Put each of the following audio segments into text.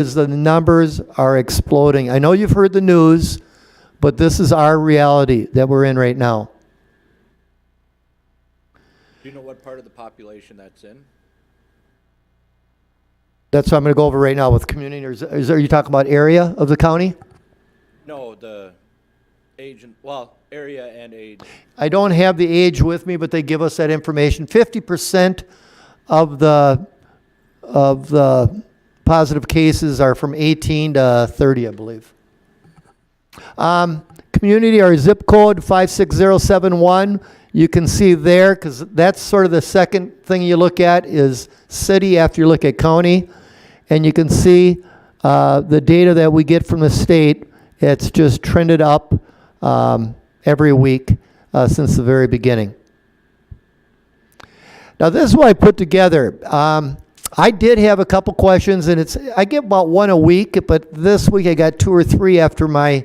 is the numbers are exploding. I know you've heard the news, but this is our reality that we're in right now. Do you know what part of the population that's in? That's what I'm going to go over right now with community. Are you talking about area of the county? No, the age and, well, area and age. I don't have the age with me, but they give us that information. 50% of the positive cases are from 18 to 30, I believe. Community, our zip code 56071. You can see there, because that's sort of the second thing you look at is city after you look at county. And you can see the data that we get from the state. It's just trended up every week since the very beginning. Now this is what I put together. I did have a couple questions, and I get about one a week, but this week I got 2 or 3 after my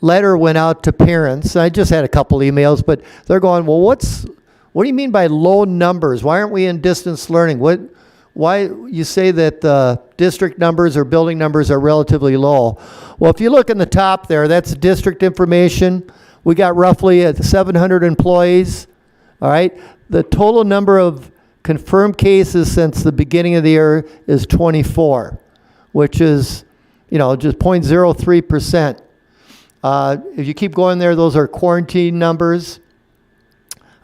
letter went out to parents. I just had a couple emails, but they're going, well, what do you mean by low numbers? Why aren't we in distance learning? Why you say that the district numbers or building numbers are relatively low? Well, if you look in the top there, that's district information. We got roughly 700 employees. All right. The total number of confirmed cases since the beginning of the year is 24, which is, just 0.03%. If you keep going there, those are quarantine numbers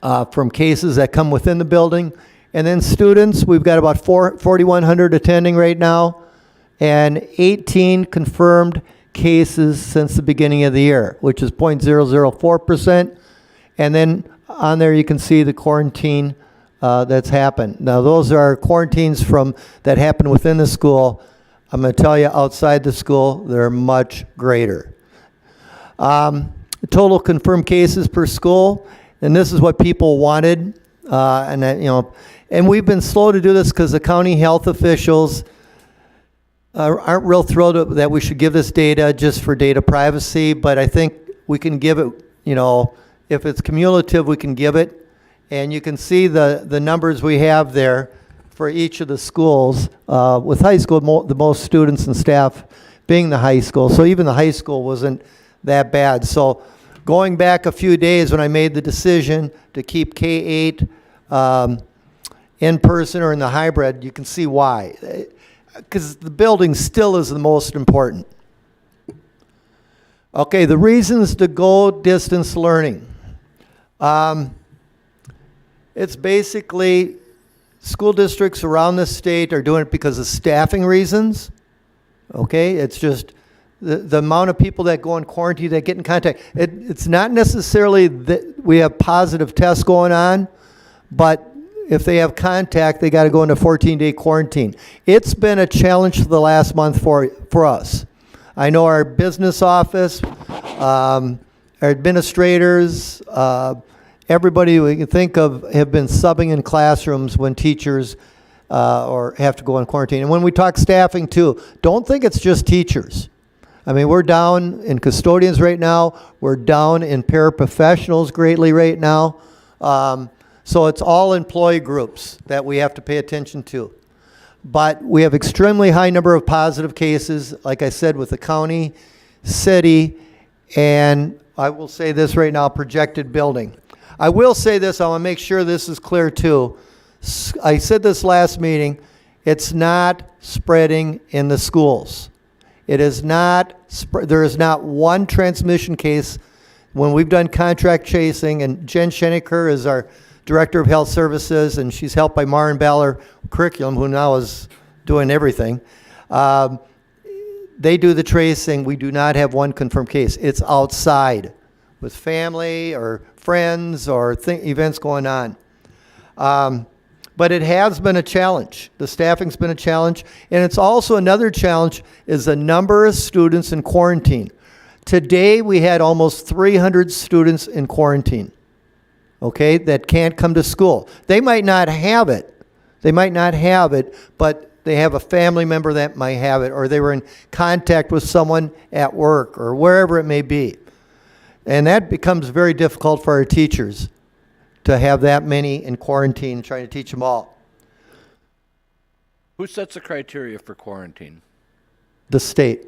from cases that come within the building. And then students, we've got about 4,100 attending right now, and 18 confirmed cases since the beginning of the year, which is 0.004%. And then on there you can see the quarantine that's happened. Now those are quarantines that happen within the school. I'm going to tell you, outside the school, they're much greater. Total confirmed cases per school, and this is what people wanted, and we've been slow to do this because the county health officials aren't real thrilled that we should give this data just for data privacy, but I think we can give it, if it's cumulative, we can give it. And you can see the numbers we have there for each of the schools, with high school, the most students and staff being the high school. So even the high school wasn't that bad. So going back a few days when I made the decision to keep K-8 in person or in the hybrid, you can see why. Because the building still is the most important. Okay, the reasons to go distance learning. It's basically school districts around the state are doing it because of staffing reasons. Okay, it's just the amount of people that go in quarantine that get in contact. It's not necessarily that we have positive tests going on, but if they have contact, they got to go into 14-day quarantine. It's been a challenge for the last month for us. I know our business office, our administrators, everybody we can think of have been subbing in classrooms when teachers or have to go in quarantine. And when we talk staffing too, don't think it's just teachers. I mean, we're down in custodians right now. We're down in paraprofessionals greatly right now. So it's all employee groups that we have to pay attention to. But we have extremely high number of positive cases, like I said, with the county, city, and I will say this right now, projected building. I will say this, I want to make sure this is clear too. I said this last meeting, it's not spreading in the schools. It is not, there is not one transmission case. When we've done contract chasing, and Jen Scheneker is our Director of Health Services, and she's helped by Maren Baller Curriculum, who now is doing everything. They do the tracing. We do not have one confirmed case. It's outside with family or friends or events going on. But it has been a challenge. The staffing's been a challenge. And it's also another challenge is the number of students in quarantine. Today we had almost 300 students in quarantine, okay, that can't come to school. They might not have it. They might not have it, but they have a family member that might have it, or they were in contact with someone at work or wherever it may be. And that becomes very difficult for our teachers to have that many in quarantine, trying to teach them all. Who sets the criteria for quarantine? the state.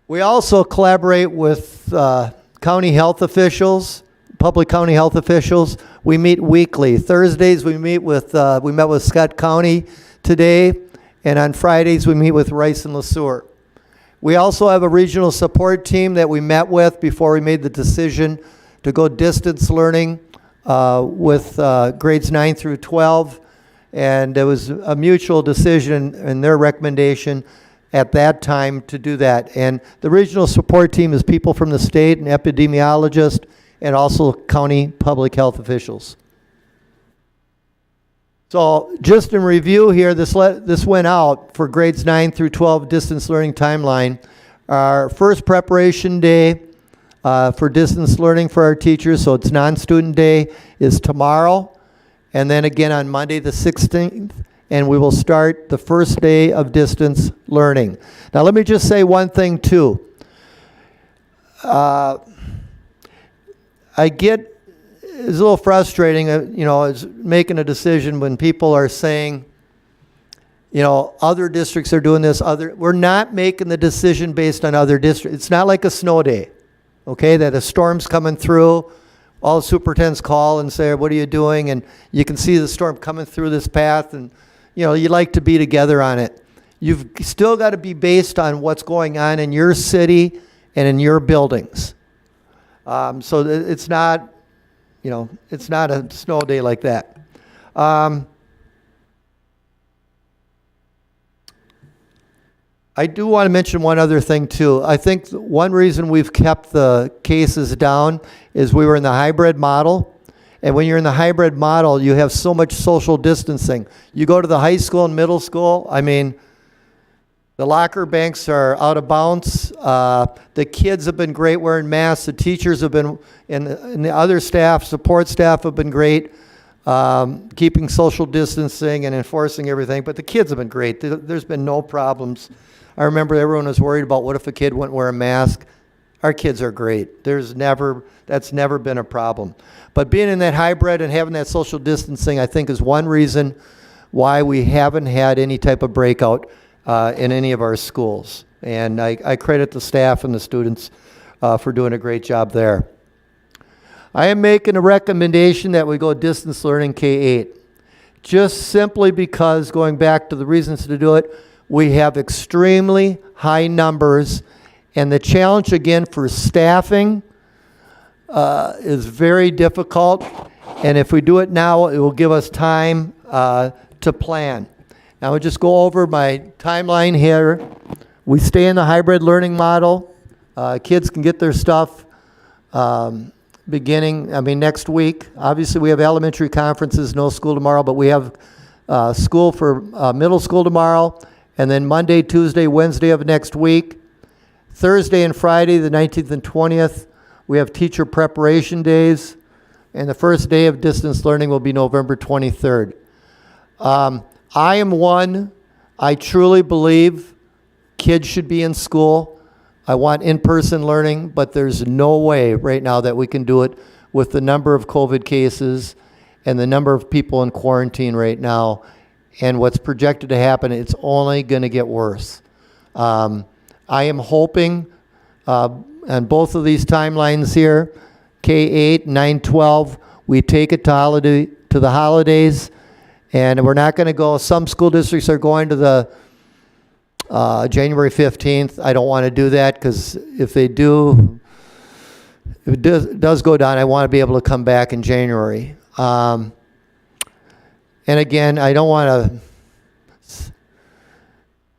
We also collaborate with county health officials, public county health officials. We meet weekly. Thursdays we met with Scott County today, and on Fridays we meet with Rice and LeSueur. We also have a regional support team that we met with before we made the decision to go distance learning with grades 9 through 12, and it was a mutual decision and their recommendation at that time to do that. And the regional support team is people from the state, an epidemiologist, and also county public health officials. So just in review here, this went out for grades 9 through 12 distance learning timeline. Our first preparation day for distance learning for our teachers, so it's non-student day, is tomorrow, and then again on Monday the 16th, and we will start the first day of distance learning. Now let me just say one thing too. I get, it's a little frustrating, it's making a decision when people are saying, other districts are doing this, we're not making the decision based on other districts. It's not like a snow day, okay, that a storm's coming through, all the superintendents call and say, what are you doing? And you can see the storm coming through this path, and you like to be together on it. You've still got to be based on what's going on in your city and in your buildings. So it's not, it's not a snow day like that. I do want to mention one other thing too. I think one reason we've kept the cases down is we were in the hybrid model. And when you're in the hybrid model, you have so much social distancing. You go to the high school and middle school, the locker banks are out of bounds. The kids have been great wearing masks. The teachers have been, and the other staff, support staff have been great, keeping social distancing and enforcing everything. But the kids have been great. There's been no problems. I remember everyone was worried about what if a kid wouldn't wear a mask. Our kids are great. That's never been a problem. But being in that hybrid and having that social distancing, I think, is one reason why we haven't had any type of breakout in any of our schools. And I credit the staff and the students for doing a great job there. I am making a recommendation that we go distance learning K-8. Just simply because, going back to the reasons to do it, we have extremely high numbers, and the challenge again for staffing is very difficult, and if we do it now, it will give us time to plan. Now, I'll just go over my timeline here. We stay in the hybrid learning model. Kids can get their stuff next week. Obviously, we have elementary conferences, no school tomorrow, but we have school for middle school tomorrow, and then Monday, Tuesday, Wednesday of next week. Thursday and Friday, the 19th and 20th, we have teacher preparation days, and the first day of distance learning will be November 23rd. I truly believe kids should be in school. I want in-person learning, but there's no way right now that we can do it with the number of COVID cases and the number of people in quarantine right now. And what's projected to happen, it's only going to get worse. I am hoping on both of these timelines here, K-8, 9-12, we take it to the holidays, and we're not going to go. Some school districts are going to the January 15th. I don't want to do that, because if they do, if it does go down, I want to be able to come back in January. And again, I don't want to,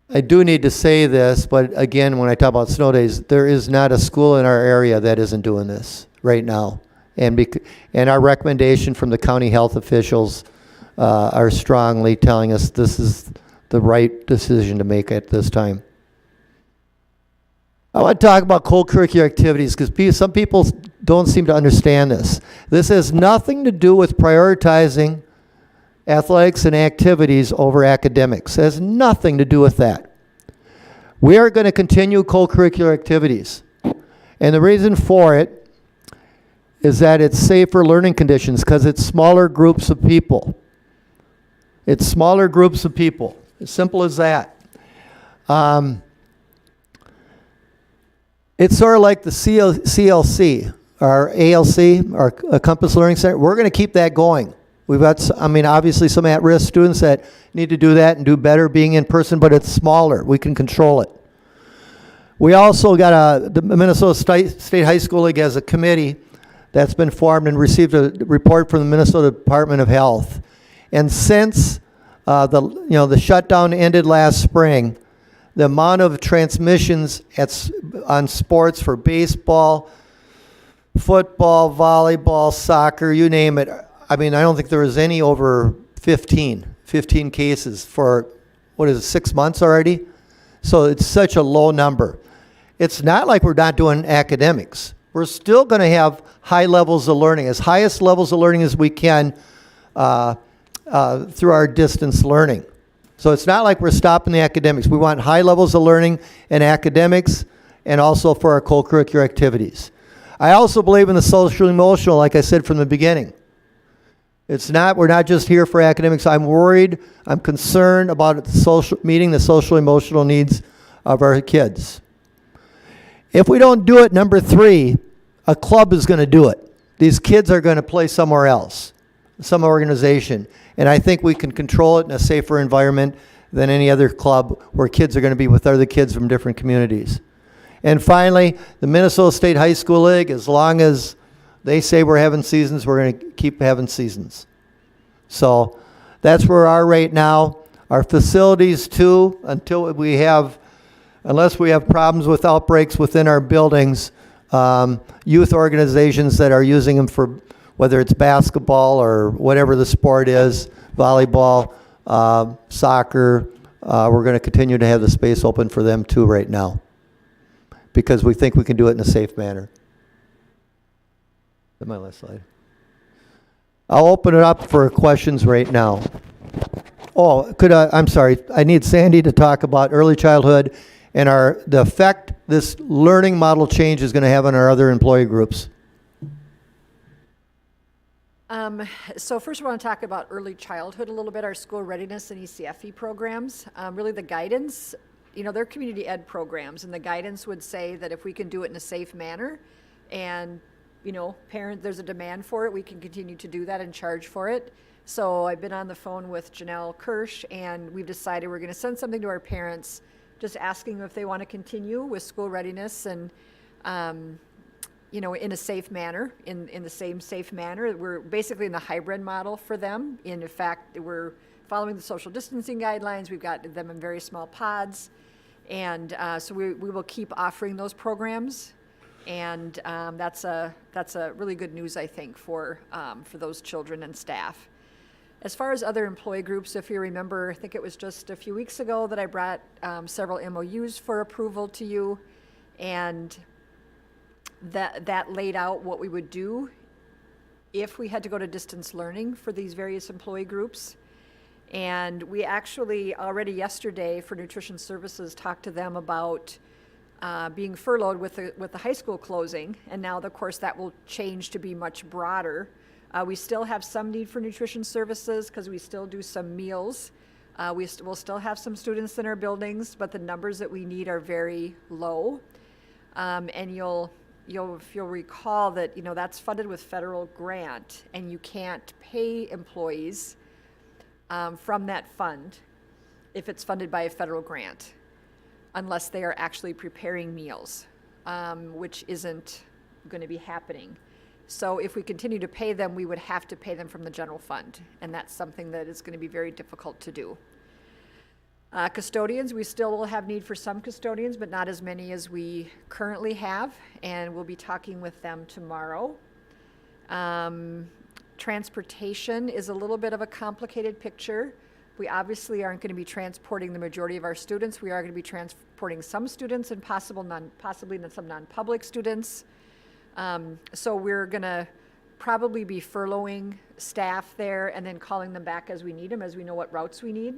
I do need to say this, but again, when I talk about snow days, there is not a school in our area that isn't doing this right now. And our recommendation from the county health officials are strongly telling us this is the right decision to make at this time. I want to talk about co-curricular activities, because some people don't seem to understand this. This has nothing to do with prioritizing athletics and activities over academics. It has nothing to do with that. We are going to continue co-curricular activities. And the reason for it is that it's safer learning conditions, because it's smaller groups of people. It's smaller groups of people. As simple as that. It's sort of like the CLC, our ALC, our Compass Learning Center. We're going to keep that going. We've got, obviously some at-risk students that need to do that and do better being in person, but it's smaller. We can control it. We also got the Minnesota State High School League as a committee that's been formed and received a report from the Minnesota Department of Health. And since the shutdown ended last spring, the amount of transmissions on sports for baseball, football, volleyball, soccer, you name it. I don't think there was any over 15 cases for, 6 months already? So it's such a low number. It's not like we're not doing academics. We're still going to have high levels of learning, as highest levels of learning as we can through our distance learning. So it's not like we're stopping the academics. We want high levels of learning in academics and also for our co-curricular activities. I also believe in the social emotional, like I said from the beginning. We're not just here for academics. I'm worried, I'm concerned about meeting the social emotional needs of our kids. If we don't do it, number 3, a club is going to do it. These kids are going to play somewhere else, some organization. And I think we can control it in a safer environment than any other club where kids are going to be with other kids from different communities. And finally, the Minnesota State High School League, as long as they say we're having seasons, we're going to keep having seasons. So that's where we are right now. Our facilities too, unless we have problems with outbreaks within our buildings, youth organizations that are using them for whether it's basketball or whatever the sport is, volleyball, soccer, we're going to continue to have the space open for them too right now because we think we can do it in a safe manner. That's my last slide. I'll open it up for questions right now. Oh, I'm sorry. I need Sandy to talk about early childhood and the effect this learning model change is going to have on our other employee groups. So first we want to talk about early childhood a little bit, our school readiness and ECFE programs. Really the guidance, they're community ed programs, and the guidance would say that if we can do it in a safe manner and, there's a demand for it, we can continue to do that and charge for it. So I've been on the phone with Janelle Kirsch, and we've decided we're going to send something to our parents just asking them if they want to continue with school readiness and, in a safe manner, in the same safe manner. We're basically in the hybrid model for them. In fact, we're following the social distancing guidelines. We've got them in very small pods. And so we will keep offering those programs. And that's a really good news, I think, for those children and staff. As far as other employee groups, if you remember, I think it was just a few weeks ago that I brought several MOUs for approval to you. And that laid out what we would do if we had to go to distance learning for these various employee groups. And we actually already yesterday for nutrition services talked to them about being furloughed with the high school closing. And now, of course, that will change to be much broader. We still have some need for nutrition services because we still do some meals. We'll still have some students in our buildings, but the numbers that we need are very low. And if you'll recall that, that's funded with federal grant, and you can't pay employees from that fund if it's funded by a federal grant, unless they are actually preparing meals, which isn't going to be happening. So if we continue to pay them, we would have to pay them from the general fund, and that's something that is going to be very difficult to do. Custodians, we still will have need for some custodians, but not as many as we currently have, and we'll be talking with them tomorrow. Transportation is a little bit of a complicated picture. We obviously aren't going to be transporting the majority of our students. We are going to be transporting some students and possibly some non-public students. So we're going to probably be furloughing staff there and then calling them back as we need them, as we know what routes we need.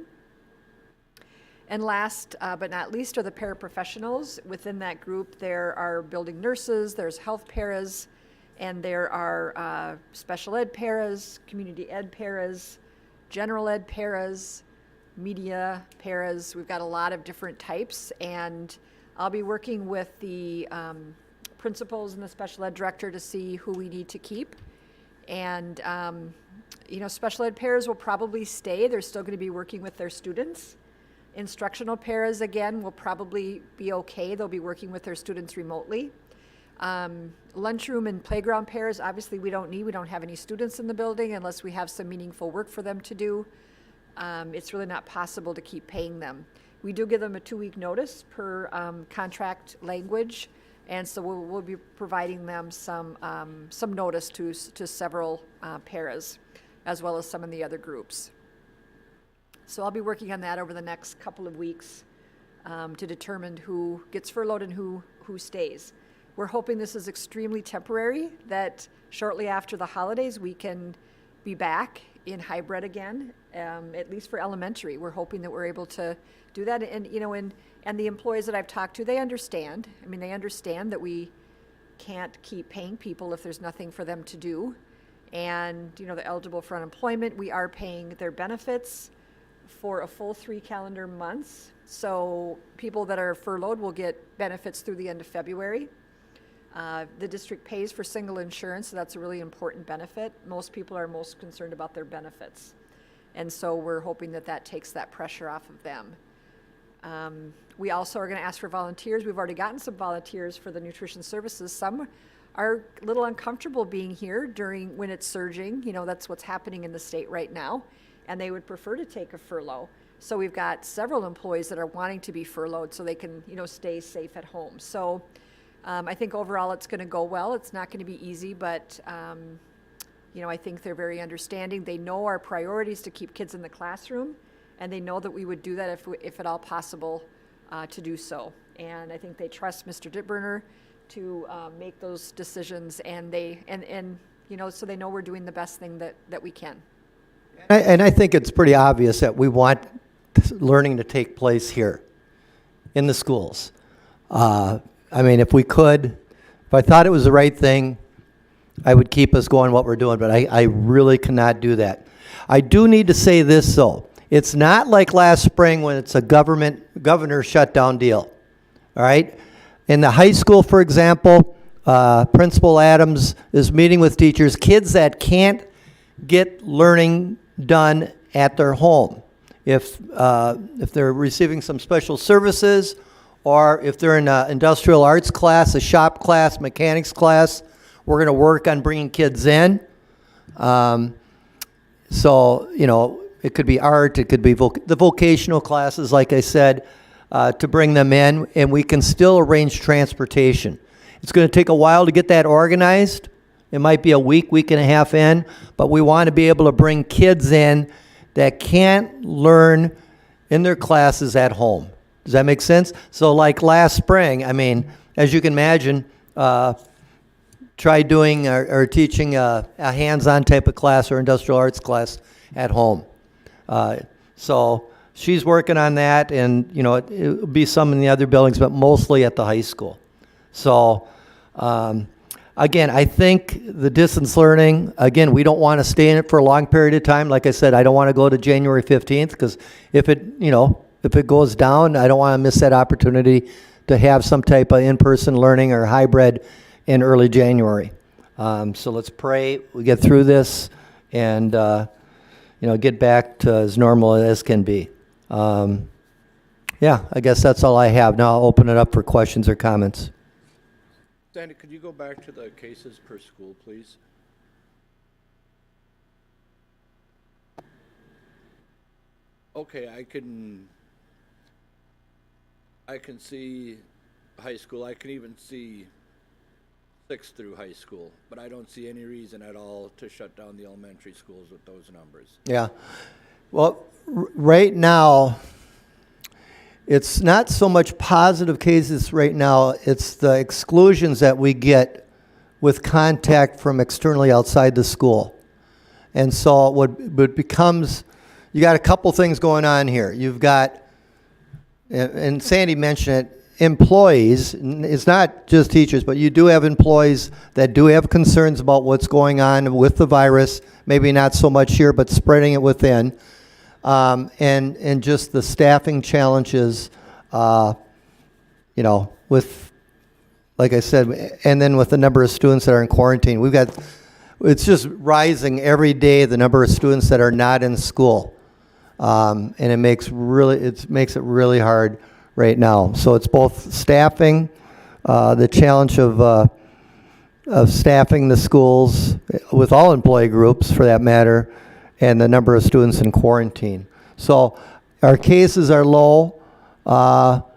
And last but not least are the paraprofessionals. Within that group, there are building nurses, there's health paras, and there are special ed paras, community ed paras, general ed paras, media paras. We've got a lot of different types, and I'll be working with the principals and the special ed director to see who we need to keep. And, special ed paras will probably stay. They're still going to be working with their students. Instructional paras, again, will probably be okay. They'll be working with their students remotely. Lunchroom and playground paras, obviously we don't need. We don't have any students in the building unless we have some meaningful work for them to do. It's really not possible to keep paying them. We do give them a 2-week notice per contract language, and so we'll be providing them some notice to several paras, as well as some in the other groups. So I'll be working on that over the next couple of weeks to determine who gets furloughed and who stays. We're hoping this is extremely temporary, that shortly after the holidays we can be back in hybrid again, at least for elementary. We're hoping that we're able to do that. And and the employees that I've talked to, they understand. I mean, they understand that we can't keep paying people if there's nothing for them to do. And, they're eligible for unemployment. We are paying their benefits for a full 3 calendar months. So people that are furloughed will get benefits through the end of February. The district pays for single insurance, so that's a really important benefit. Most people are most concerned about their benefits. And so we're hoping that that takes that pressure off of them. We also are going to ask for volunteers. We've already gotten some volunteers for the nutrition services. Some are a little uncomfortable being here when it's surging. That's what's happening in the state right now. And they would prefer to take a furlough. So we've got several employees that are wanting to be furloughed so they can, stay safe at home. So I think overall it's going to go well. It's not going to be easy, but I think they're very understanding. They know our priorities to keep kids in the classroom, and they know that we would do that if at all possible to do so. And I think they trust Mr. Dittburner to make those decisions, and so they know we're doing the best thing that we can. And I think it's pretty obvious that we want learning to take place here in the schools. If we could, if I thought it was the right thing, I would keep us going what we're doing, but I really cannot do that. I do need to say this, though. It's not like last spring when it's a governor shutdown deal, all right? In the high school, for example, Principal Adams is meeting with teachers, kids that can't get learning done at their home. If they're receiving some special services, or if they're in an industrial arts class, a shop class, mechanics class, we're going to work on bringing kids in. It could be art, it could be the vocational classes, like I said, to bring them in, and we can still arrange transportation. It's going to take a while to get that organized. It might be a week and a half in, but we want to be able to bring kids in that can't learn in their classes at home. Does that make sense? So like last spring, as you can imagine, try doing or teaching a hands-on type of class or industrial arts class at home. So she's working on that, and it'll be some in the other buildings, but mostly at the high school. So again, I think the distance learning, again, we don't want to stay in it for a long period of time. Like I said, I don't want to go to January 15th, because if it goes down, I don't want to miss that opportunity to have some type of in-person learning or hybrid in early January. So let's pray we get through this and get back to as normal as can be. I guess that's all I have. Now I'll open it up for questions or comments. Sandy, could you go back to the cases per school, please? Okay, I can see high school. I can even see 6th through high school, but I don't see any reason at all to shut down the elementary schools with those numbers. Yeah. Well, right now, it's not so much positive cases right now, it's the exclusions that we get with contact from externally outside the school. And so what becomes, you got a couple things going on here. You've got, and Sandy mentioned it, employees. It's not just teachers, but you do have employees that do have concerns about what's going on with the virus, maybe not so much here, but spreading it within. and just the staffing challenges, you know, with, like I said, and then with the number of students that are in quarantine. It's just rising every day, the number of students that are not in school. And it makes it really hard right now. So it's both staffing, the challenge of staffing the schools with all employee groups for that matter, and the number of students in quarantine. So our cases are low. I'll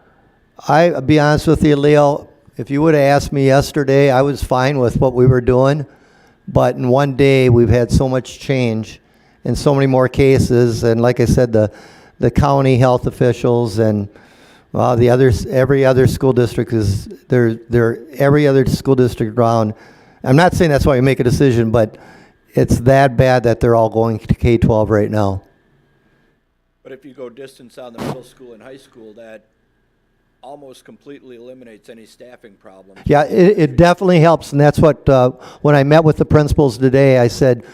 be honest with you, Leo, if you would have asked me yesterday, I was fine with what we were doing. But in one day, we've had so much change and so many more cases. And like I said, the county health officials and every other school district every other school district around. I'm not saying that's why you make a decision, but it's that bad that they're all going to K-12 right now. But if you go distance on the middle school and high school, that almost completely eliminates any staffing problems. Yeah, it definitely helps, and that's what, when I met with the principals today, I said,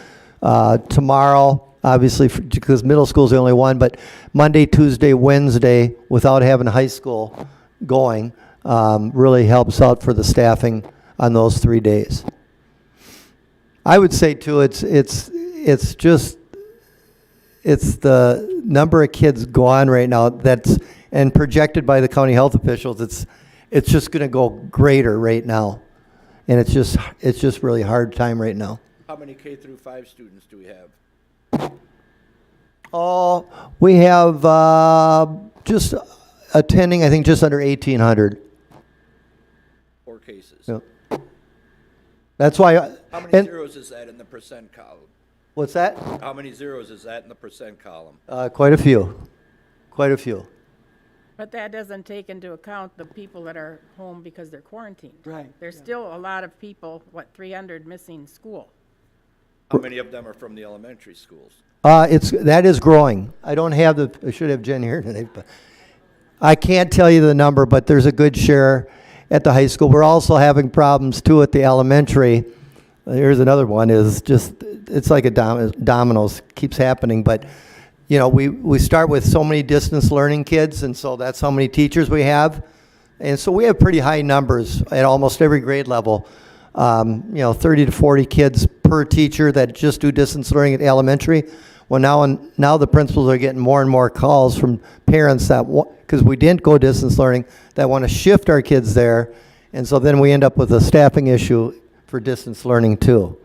tomorrow, obviously, because middle school is the only one, but Monday, Tuesday, Wednesday, without having high school going, really helps out for the staffing on those 3 days. I would say, too, it's the number of kids gone right now and projected by the county health officials, it's just going to go greater right now, and it's just really hard time right now. How many K through 5 students do we have? Oh, we have just attending, I think, just under 1,800. 4 cases. Yep. That's why. How many zeros is that in the percent column? What's that? How many zeros is that in the percent column? Quite a few. Quite a few. But that doesn't take into account the people that are home because they're quarantined. Right. There's still a lot of people, 300 missing school. How many of them are from the elementary schools? That is growing. I should have Jen here today, but I can't tell you the number, but there's a good share at the high school. We're also having problems too at the elementary. Here's another one, it's like a dominoes, keeps happening, but you know, we start with so many distance learning kids, and so that's how many teachers we have. And so we have pretty high numbers at almost every grade level. 30 to 40 kids per teacher that just do distance learning at elementary. Well, now the principals are getting more and more calls from parents that, because we didn't go distance learning, that want to shift our kids there. And so then we end up with a staffing issue for distance learning too.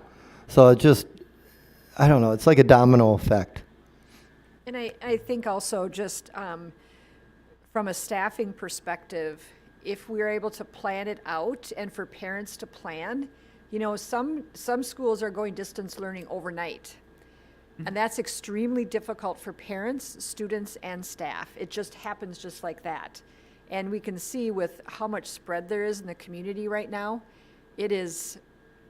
So I don't know, it's like a domino effect. And I think also just from a staffing perspective, if we're able to plan it out and for parents to plan, you know, some schools are going distance learning overnight. And that's extremely difficult for parents, students, and staff. It just happens just like that. And we can see with how much spread there is in the community right now, it is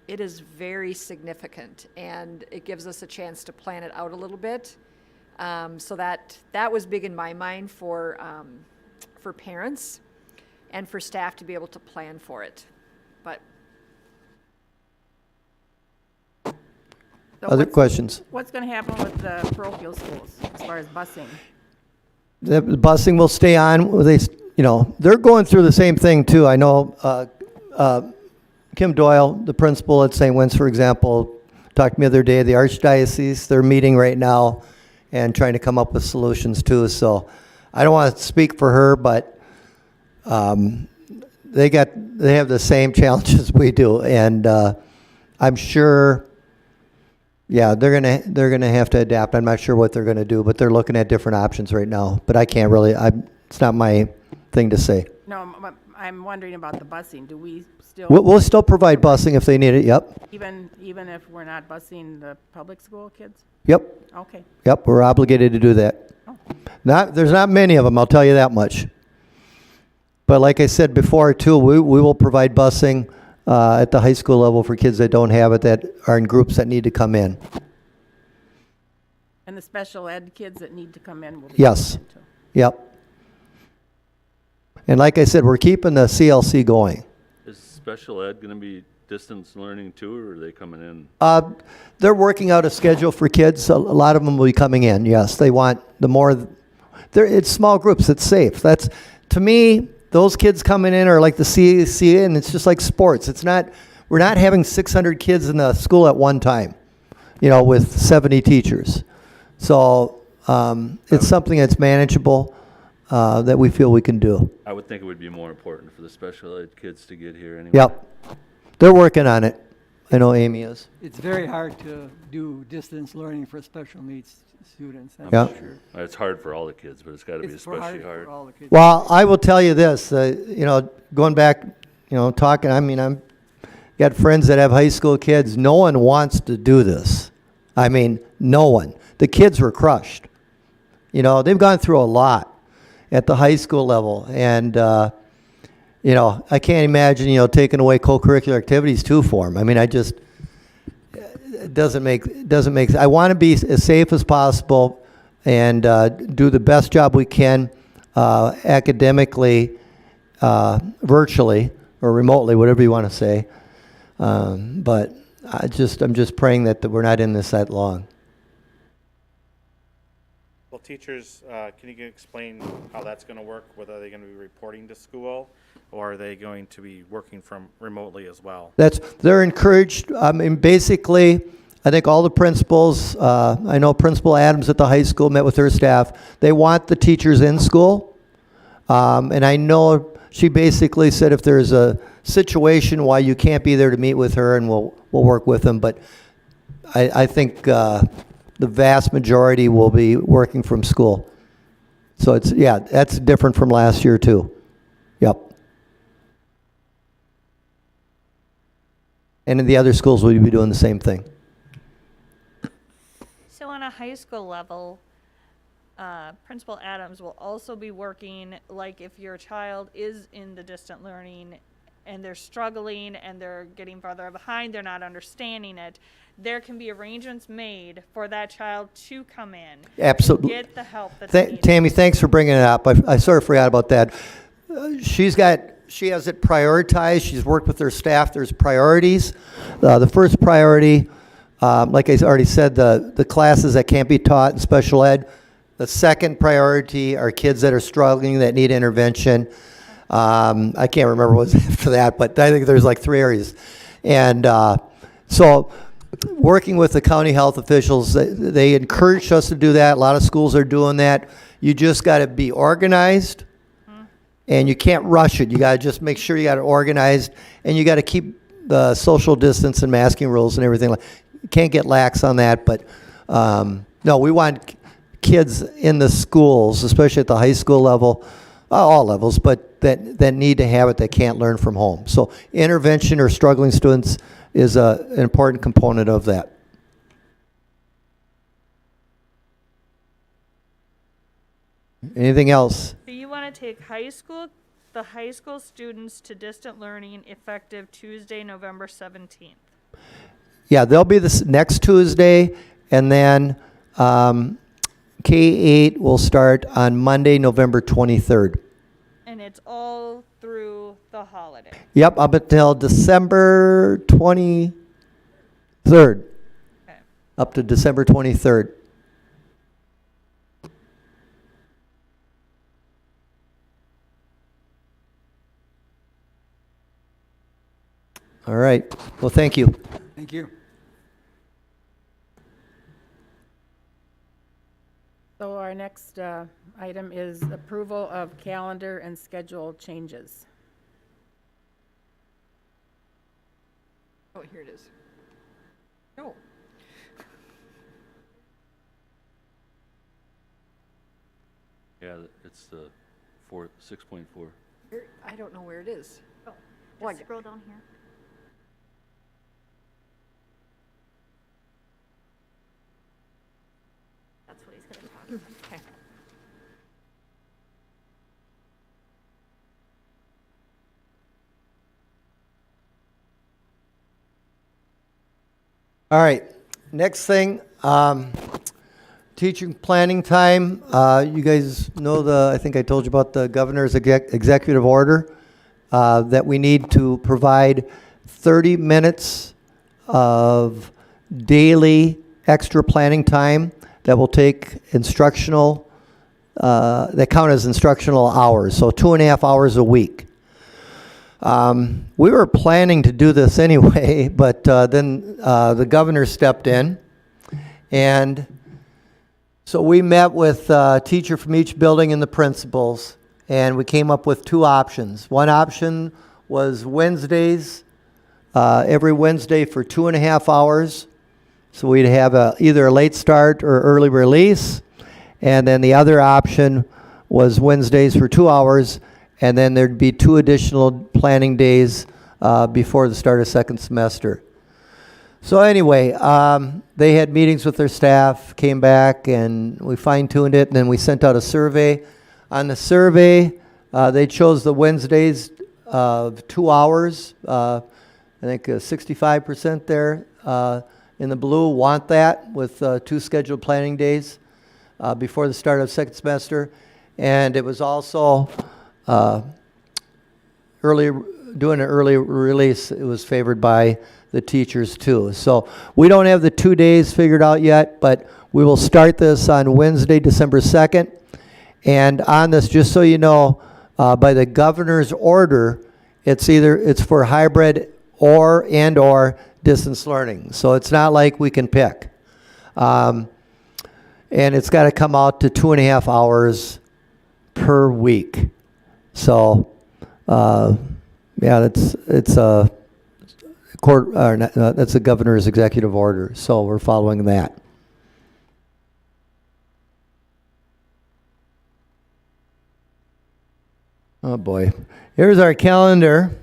very significant. And it gives us a chance to plan it out a little bit. So that was big in my mind for parents and for staff to be able to plan for it. But Other questions? What's going to happen with the parochial schools as far as busing? The busing will stay on. They're going through the same thing too. I know Kim Doyle, the principal at St. Wins, for example, talked to me the other day. The Archdiocese, they're meeting right now and trying to come up with solutions too. So I don't want to speak for her, but they have the same challenges we do, and I'm sure. Yeah, they're gonna have to adapt. I'm not sure what they're gonna do, but they're looking at different options right now. But I can't really. It's not my thing to say. No, I'm wondering about the busing. Do we still? We'll still provide busing if they need it. Yep. Even if we're not busing the public school kids? Yep. Okay. Yep. We're obligated to do that. Oh. There's not many of them. I'll tell you that much. But like I said before, too, we will provide busing at the high school level for kids that don't have it, that are in groups that need to come in. And the special ed kids that need to come in will be Yes. coming in too. Yep. And like I said, we're keeping the CLC going. Is special ed going to be distance learning too, or are they coming in? They're working out a schedule for kids. A lot of them will be coming in, yes. They want it's small groups, it's safe. That's, to me, those kids coming in are like the CAC, and it's just like sports. We're not having 600 kids in the school at one time, with 70 teachers. So it's something that's manageable that we feel we can do. I would think it would be more important for the special ed kids to get here anyway. Yep. They're working on it. I know Amy is. It's very hard to do distance learning for special needs students, that's Yeah. for sure. It's hard for all the kids, but it's got to be It's especially hard. for all the kids. Well, I will tell you this, going back, talking, I'm got friends that have high school kids. No one wants to do this. I mean, no one. The kids were crushed. They've gone through a lot at the high school level. And, I can't imagine, taking away co-curricular activities too for them. I mean, it doesn't make, I want to be as safe as possible and do the best job we can academically, virtually, or remotely, whatever you want to say. But I'm just praying that we're not in this that long. Well, teachers, can you explain how that's going to work? Whether are they going to be reporting to school, or are they going to be working from remotely as well? They're encouraged. I mean, basically, I think all the principals, I know Principal Adams at the high school met with her staff. They want the teachers in school. And I know she basically said if there's a situation why you can't be there to meet with her, and we'll work with them. But I think the vast majority will be working from school. So that's different from last year too. Yep. And in the other schools, we'll be doing the same thing. So on a high school level, Principal Adams will also be working, like if your child is in the distant learning and they're struggling and they're getting farther behind, they're not understanding it, there can be arrangements made for that child to come in. Absolutely. And get the help that's needed. Tammy, thanks for bringing it up. I sort of forgot about that. She has it prioritized. She's worked with her staff. There's priorities. The first priority, like I already said, the classes that can't be taught in special ed. The second priority are kids that are struggling, that need intervention. I can't remember what was after that, but I think there's like 3 areas. And so working with the county health officials, they encouraged us to do that. A lot of schools are doing that. You just got to be organized. And you can't rush it. You got to just make sure you got it organized, and you got to keep the social distance and masking rules and everything. You can't get lax on that, but no, we want kids in the schools, especially at the high school level, all levels, but that need to have it, that can't learn from home. So intervention or struggling students is an important component of that. Anything else? So you want to take the high school students to distant learning effective Tuesday, November 17th. Yeah, they'll be this next Tuesday, and then K-8 will start on Monday, November 23rd. And it's all through the holiday. Yep, up until December 23rd. Okay. Up to December 23rd. All right. Well, thank you. Thank you. So our next item is approval of calendar and schedule changes. Oh, here it is. No. Yeah, it's the 6.4. I don't know where it is. Oh, Well, just scroll down here. That's what he's going to talk about. Okay. All right. Next thing, teaching planning time. You guys know I think I told you about the governor's executive order that we need to provide 30 minutes of daily extra planning time that will take instructional, that count as instructional hours, so 2.5 hours a week. We were planning to do this anyway, but then the governor stepped in, and so we met with a teacher from each building and the principals, and we came up with 2 options. One option was Wednesdays, every Wednesday for 2.5 hours. So we'd have either a late start or early release. And then the other option was Wednesdays for 2 hours, and then there'd be 2 additional planning days before the start of second semester. So anyway, they had meetings with their staff, came back, and we fine-tuned it, and then we sent out a survey. On the survey, they chose the Wednesdays of 2 hours. I think 65% there in the blue want that, with 2 scheduled planning days before the start of second semester. And it was also doing an early release. It was favored by the teachers too. So we don't have the 2 days figured out yet, but we will start this on Wednesday, December 2nd. And on this, just so you know, by the governor's order, it's for hybrid or distance learning. So it's not like we can pick. And it's got to come out to 2.5 hours per week. So yeah, it's a court, that's the governor's executive order. So we're following that. Oh boy, here's our calendar.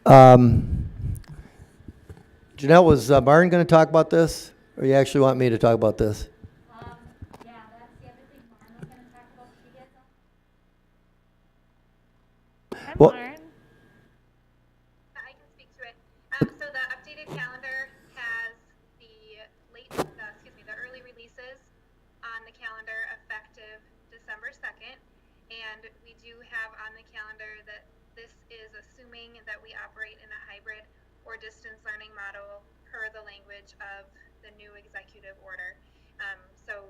Janelle, was Martin going to talk about this, or you actually want me to talk about this? Yeah, that's the other thing Lauren was going to talk about. She gets Hi, Well- Lauren. I can speak to it. So the updated calendar has the the early releases on the calendar effective December 2nd. And we do have on the calendar that this is assuming that we operate in a hybrid or distance learning model per the language of the new executive order. So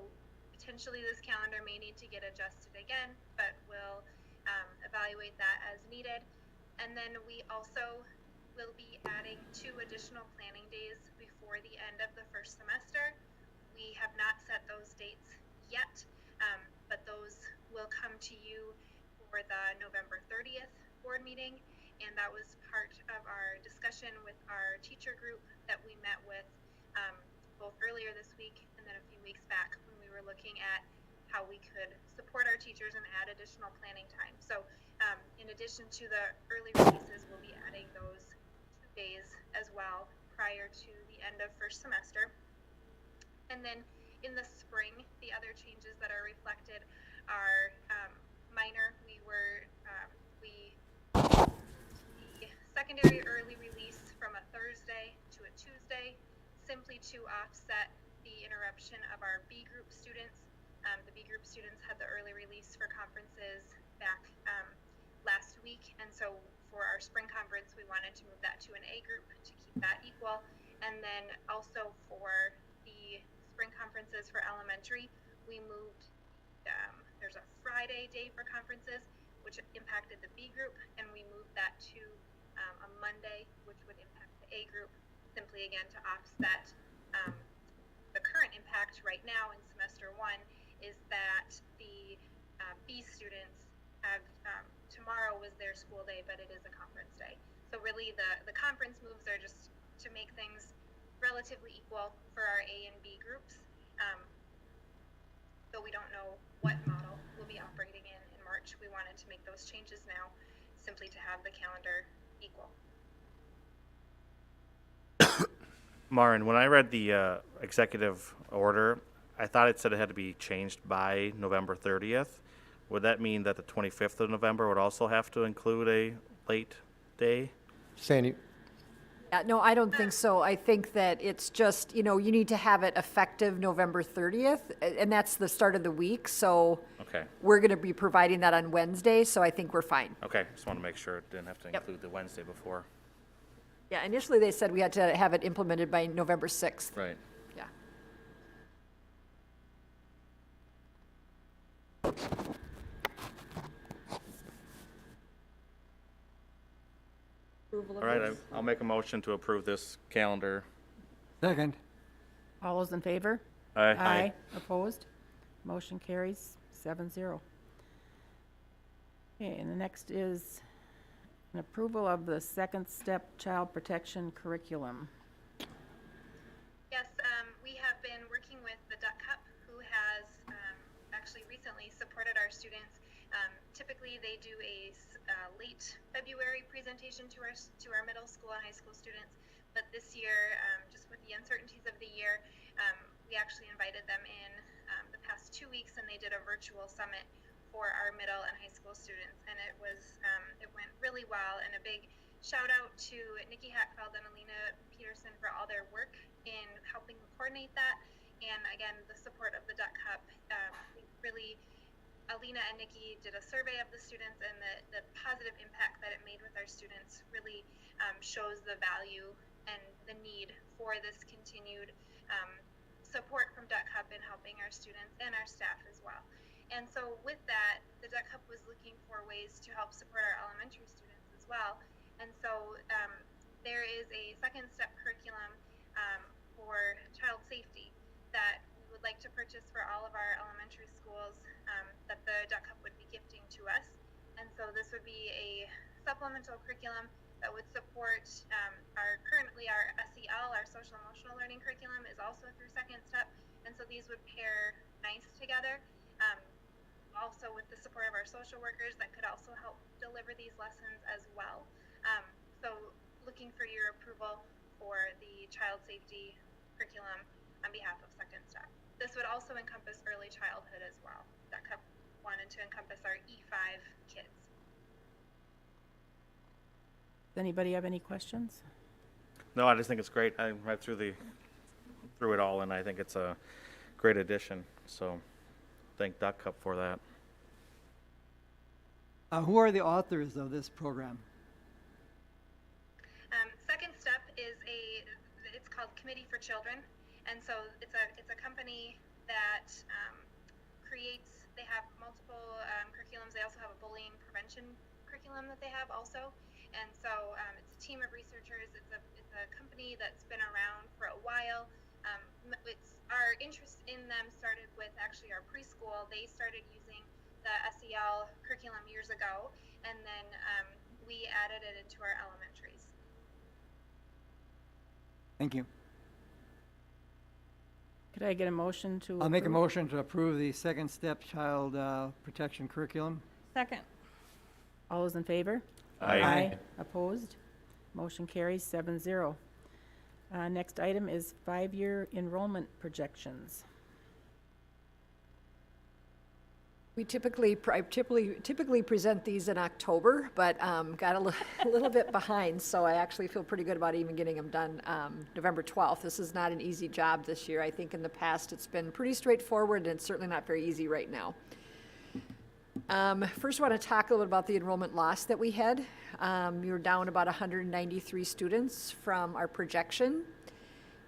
potentially this calendar may need to get adjusted again, but we'll evaluate that as needed. And then we also will be adding 2 additional planning days before the end of the first semester. We have not set those dates yet, but those will come to you for the November 30th board meeting. And that was part of our discussion with our teacher group that we met with both earlier this week and then a few weeks back, when we were looking at how we could support our teachers and add additional planning time. So in addition to the early releases, we'll be adding those 2 days as well prior to the end of first semester. And then in the spring, the other changes that are reflected are minor. The secondary early release from a Thursday to a Tuesday, simply to offset the interruption of our B group students. The B group students had the early release for conferences back last week, and so for our spring conference, we wanted to move that to an A group to keep that equal. And then also for the spring conferences for elementary, we moved, there's a Friday day for conferences, which impacted the B group, and we moved that to a Monday, which would impact the A group, simply again to offset the current impact right now in semester 1 is that the B students have, tomorrow was their school day, but it is a conference day. So really the conference moves are just to make things relatively equal for our A and B groups. Though we don't know what model we'll be operating in March, we wanted to make those changes now simply to have the calendar equal. Marin, when I read the executive order, I thought it said it had to be changed by November 30th. Would that mean that the 25th of November would also have to include a late day? Sandy? No, I don't think so. I think that it's just, you need to have it effective November 30th, and that's the start of the week, so Okay, we're going to be providing that on Wednesday, so I think we're fine. okay, just want to make sure it didn't have to Yep. include the Wednesday before. Yeah, initially they said we had to have it implemented by November 6th. Right. Yeah. Approval of All right, this? I'll make a motion to approve this calendar. Second. All those in favor? Aye. Opposed? Motion carries 7-0. Okay, and the next is an approval of the second step child protection curriculum. Yes, we have been working with the Duck Cup, who has actually recently supported our students. Typically, they do a late February presentation to our middle school and high school students, but this year, just with the uncertainties of the year, we actually invited them in the past 2 weeks, and they did a virtual summit for our middle and high school students, and it went really well. And a big shout out to Nikki Hackfeld and Alina Peterson for all their work in helping coordinate that, and again the support of the Duck Cup. Alina and Nikki did a survey of the students, and the positive impact that it made with our students really shows the value and the need for this continued support from Duck Cup in helping our students and our staff as well. And so with that, the Duck Cup was looking for ways to help support our elementary students as well. And so there is a second step curriculum for child safety that we would like to purchase for all of our elementary schools that the Duck Cup would be gifting to us. And so this would be a supplemental curriculum that would support currently our SEL, our social emotional learning curriculum, is also through second step. And so these would pair nice together. Also with the support of our social workers that could also help deliver these lessons as well. So looking for your approval for the child safety curriculum on behalf of second step. This would also encompass early childhood as well. That wanted to encompass our E5 kids. Does anybody have any questions? No, I just think it's great. I read through it all, and I think it's a great addition. So, thank Duck Cup for that. Who are the authors of this program? Second Step is it's called Committee for Children, and so it's a company that they have multiple curriculums. They also have a bullying prevention curriculum that they have also, and so it's a team of researchers. It's a company that's been around for a while. Our interest in them started with actually our preschool. They started using the SEL curriculum years ago, and then we added it into our elementaries. Thank you. Could I get a motion to I'll make a approve? motion to approve the second step child protection curriculum. Second. All those in favor? Aye. Opposed? Motion carries 7-0. Next item is 5-year enrollment projections. We typically present these in October, but got a little bit behind, so I actually feel pretty good about even getting them done November 12th. This is not an easy job this year. I think in the past it's been pretty straightforward, and it's certainly not very easy right now. First, I want to talk a little bit about the enrollment loss that we had. We were down about 193 students from our projection,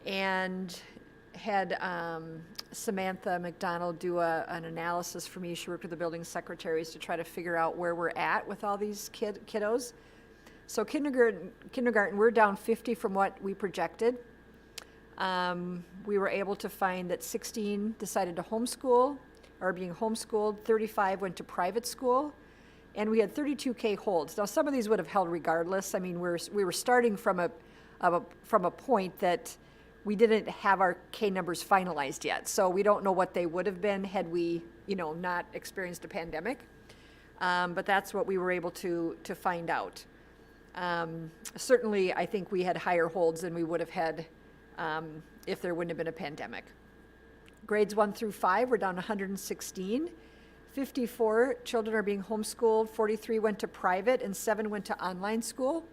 and had Samantha McDonald do an analysis for me. She worked with the building secretaries to try to figure out where we're at with all these kiddos. So kindergarten, we're down 50 from what we projected. We were able to find that 16 decided to homeschool, or being homeschooled, 35 went to private school, and we had 32 K holds. Now, some of these would have held regardless. I mean, we were starting from a point that we didn't have our K numbers finalized yet, so we don't know what they would have been had we, not experienced a pandemic. But that's what we were able to find out. Certainly, I think we had higher holds than we would have had if there wouldn't have been a pandemic. Grades 1 through 5 were down 116. 54 children are being homeschooled, 43 went to private, and 7 went to online school.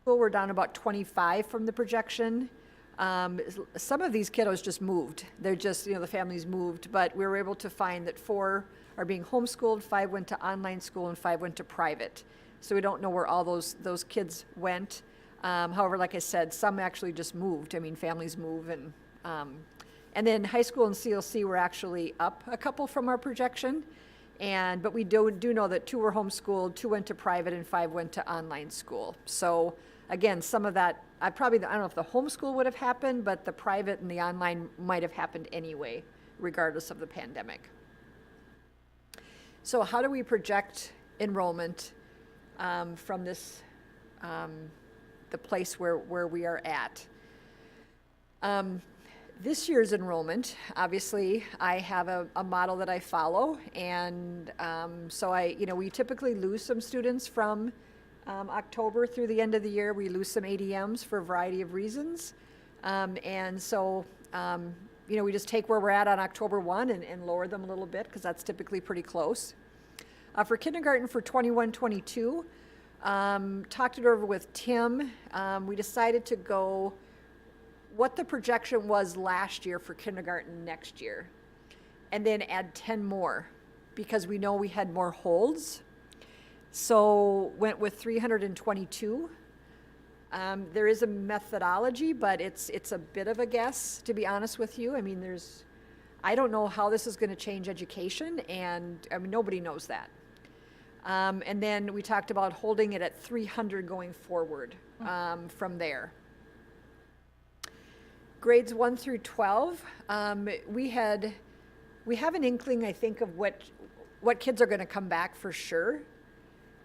Well, we're down about 25 from the projection. Some of these kiddos just moved. They're just, the families moved, but we were able to find that 4 are being homeschooled, 5 went to online school, and 5 went to private. So we don't know where all those kids went. However, like I said, some actually just moved. I mean, families move, and then high school and CLC were actually up a couple from our projection. But we do know that 2 were homeschooled, 2 went to private, and 5 went to online school. So again, some of that, I don't know if the homeschool would have happened, but the private and the online might have happened anyway, regardless of the pandemic. So how do we project enrollment from this, the place where we are at? This year's enrollment, obviously, I have a model that I follow, and so we typically lose some students from October through the end of the year. We lose some ADMs for a variety of reasons, and so we just take where we're at on October 1 and lower them a little bit, because that's typically pretty close. For kindergarten for 21-22, talked it over with Tim. We decided to go what the projection was last year for kindergarten next year, and then add 10 more, because we know we had more holds. So went with 322. There is a methodology, but it's a bit of a guess, to be honest with you. I mean, I don't know how this is going to change education, and I mean, nobody knows that. And then we talked about holding it at 300 going forward from there. Grades 1 through 12, we have an inkling, I think, of what kids are going to come back for sure.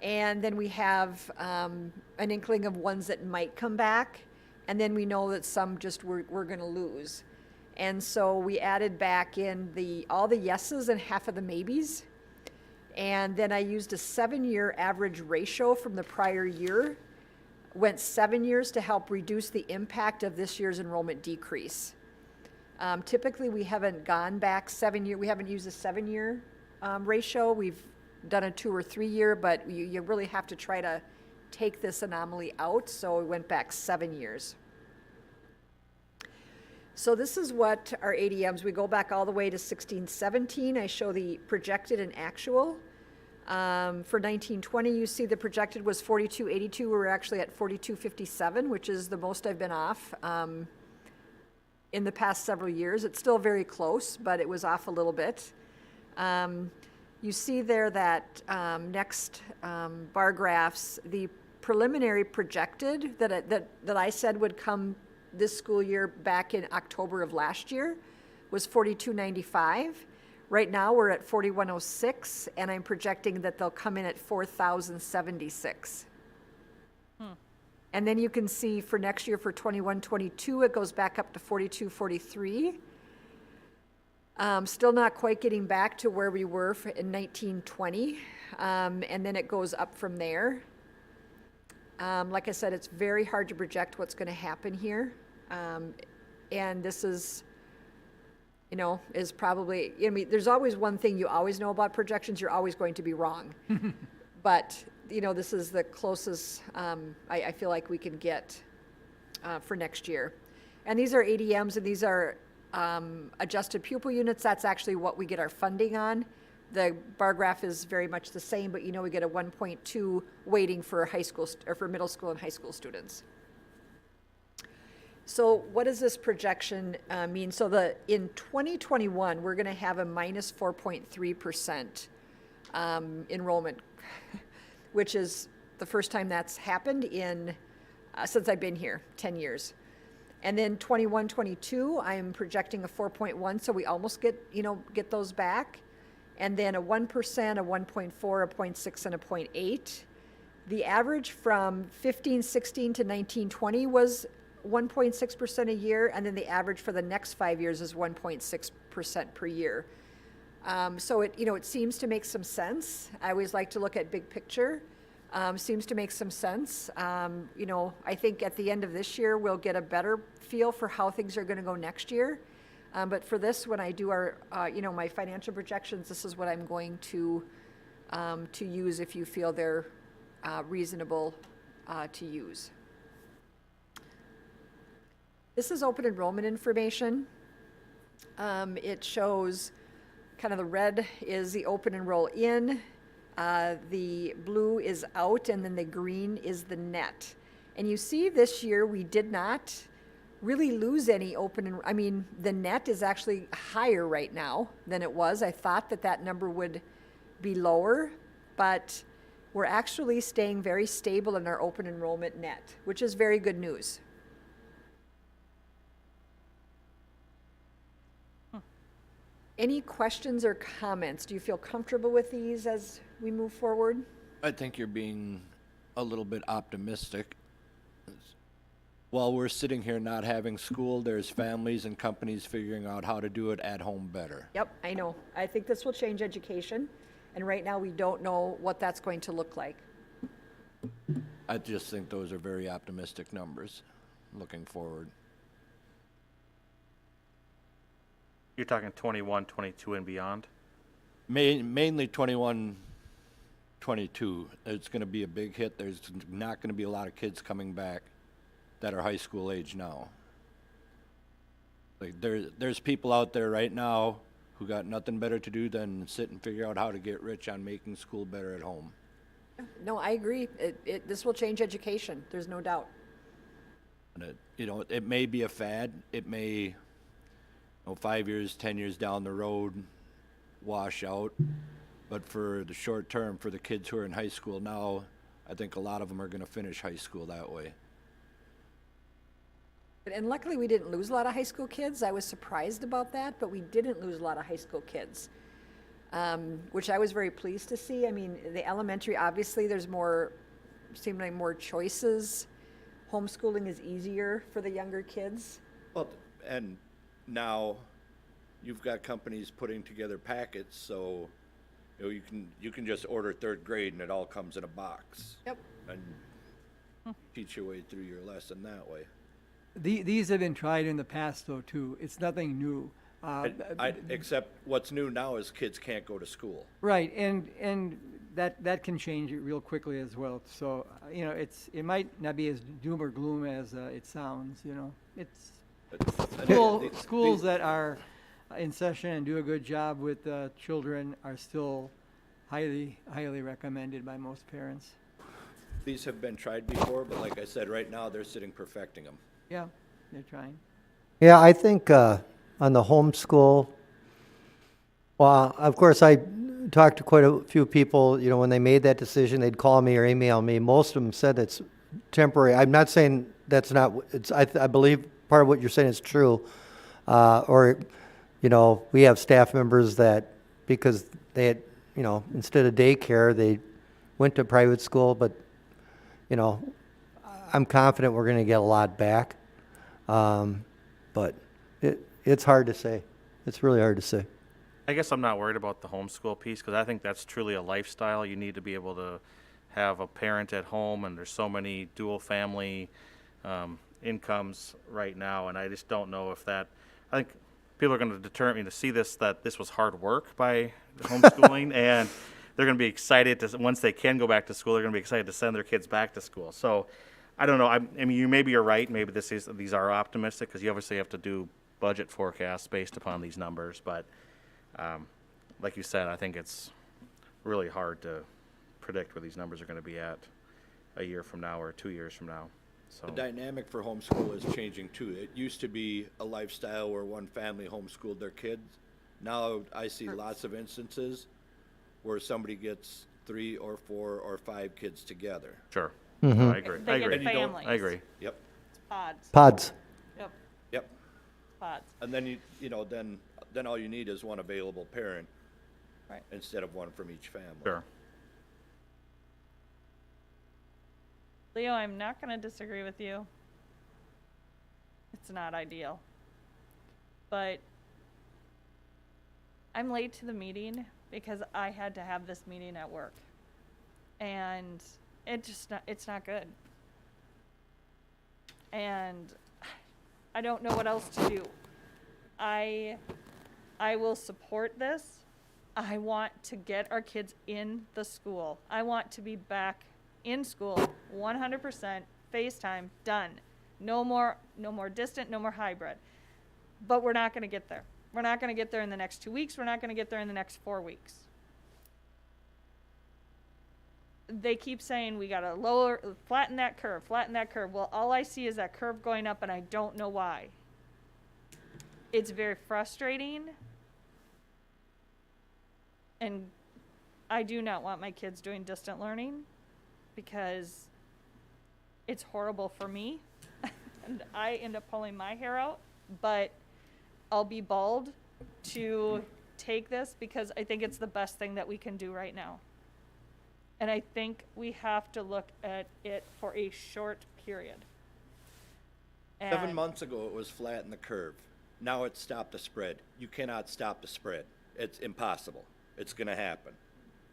And then we have an inkling of ones that might come back. And then we know that some just we're going to lose. And so we added back in all the yeses and half of the maybes. And then I used a 7-year average ratio from the prior year. Went 7 years to help reduce the impact of this year's enrollment decrease. Typically, we haven't gone back 7 year. We haven't used a 7-year ratio. We've done a 2 or 3 year, but you really have to try to take this anomaly out. So we went back 7 years. So this is what our ADMs, we go back all the way to 16-17. I show the projected and actual. For 19-20, you see the projected was 42.82. We were actually at 42.57, which is the most I've been off in the past several years. It's still very close, but it was off a little bit. You see there that next bar graphs, the preliminary projected that I said would come this school year back in October of last year was 42.95. Right now, we're at 4106, and I'm projecting that they'll come in at 4,076. And then you can see for next year, for 21-22, it goes back up to 4243. Still not quite getting back to where we were in 19-20, and then it goes up from there. Like I said, it's very hard to project what's going to happen here, and this is probably, there's always one thing you always know about projections: you're always going to be wrong. But, this is the closest I feel like we can get for next year. And these are ADMs, and these are adjusted pupil units. That's actually what we get our funding on. The bar graph is very much the same, but we get a 1.2 weighting for high school or for middle school and high school students. So what does this projection mean? So in 2021, we're going to have a minus 4.3% enrollment, which is the first time that's happened since I've been here, 10 years. And then 21-22, I'm projecting a 4.1, so we almost get those back. And then a 1%, a 1.4, a 0.6, and a 0.8. The average from 15-16 to 19-20 was 1.6% a year, and then the average for the next 5 years is 1.6% per year. So it seems to make some sense. I always like to look at big picture. Seems to make some sense. I think at the end of this year, we'll get a better feel for how things are going to go next year. But for this, when I do my financial projections, this is what I'm going to use if you feel they're reasonable to use. This is open enrollment information. It shows kind of the red is the open enroll in, the blue is out, and then the green is the net. And you see this year we did not really lose any I mean, the net is actually higher right now than it was. I thought that that number would be lower, but we're actually staying very stable in our open enrollment net, which is very good news. Any questions or comments? Do you feel comfortable with these as we move forward? I think you're being a little bit optimistic. While we're sitting here not having school, there's families and companies figuring out how to do it at home better. Yep, I know. I think this will change education, and right now we don't know what that's going to look like. I just think those are very optimistic numbers looking forward. You're talking 21, 22 and beyond? Mainly 21, 22. It's going to be a big hit. There's not going to be a lot of kids coming back that are high school age now. Like there's people out there right now who got nothing better to do than sit and figure out how to get rich on making school better at home. No, I agree. This will change education. There's no doubt. And it may be a fad. It may, 5 years, 10 years down the road, wash out. But for the short term, for the kids who are in high school now, I think a lot of them are going to finish high school that way. And luckily, we didn't lose a lot of high school kids. I was surprised about that, but we didn't lose a lot of high school kids, which I was very pleased to see. I mean, the elementary, obviously, there's seem like more choices. Homeschooling is easier for the younger kids. Well, and now you've got companies putting together packets, so you can just order third grade and it all comes in a box. Yep. And teach your way through your lesson that way. These have been tried in the past, though, too. It's nothing new. Except what's new now is kids can't go to school. Right, and that can change it real quickly as well. So, it might not be as doom or gloom as it sounds, It's schools that are in session and do a good job with children are still highly, highly recommended by most parents. These have been tried before, but like I said, right now they're sitting perfecting them. Yeah, they're trying. Yeah, I think on the homeschool, well, of course, I talked to quite a few people, when they made that decision, they'd call me or email me. Most of them said it's temporary. I'm not saying that's not, I believe part of what you're saying is true. We have staff members that, because they had, instead of daycare, they went to private school, but, I'm confident we're going to get a lot back. But it's hard to say. It's really hard to say. I guess I'm not worried about the homeschool piece because I think that's truly a lifestyle. You need to be able to have a parent at home, and there's so many dual family incomes right now, and I just don't know if that. I think people are going to determine to see that this was hard work by homeschooling, and they're going to be excited to once they can go back to school. They're going to be excited to send their kids back to school. So. I don't know. I mean, maybe you're right. Maybe these are optimistic because you obviously have to do budget forecasts based upon these numbers. But like you said, I think it's really hard to predict where these numbers are going to be at a year from now or 2 years from now. So the dynamic for homeschool is changing too. It used to be a lifestyle where one family homeschooled their kids. Now I see lots of instances where somebody gets 3 or 4 or 5 kids together. Sure. Mm-hmm. No, I agree. They I get agree. families. I agree. Yep. It's pods. Pods. Yep, Yep. pods. And then then all you need is one available parent, Right. instead of one from each family. Sure. Leo, I'm not going to disagree with you. It's not ideal. But I'm late to the meeting because I had to have this meeting at work. And it's not good. And I don't know what else to do. I will support this. I want to get our kids in the school. I want to be back in school 100%, FaceTime, done. No more distant, no more hybrid. But we're not gonna get there. We're not gonna get there in the next 2 weeks. We're not gonna get there in the next 4 weeks. They keep saying we gotta flatten that curve, flatten that curve. Well, all I see is that curve going up and I don't know why. It's very frustrating. And I do not want my kids doing distant learning because it's horrible for me. And I end up pulling my hair out, but I'll be bald to take this because I think it's the best thing that we can do right now. And I think we have to look at it for a short period. 7 And months ago, it was flatten the curve. Now it's stop the spread. You cannot stop the spread. It's impossible. It's going to happen.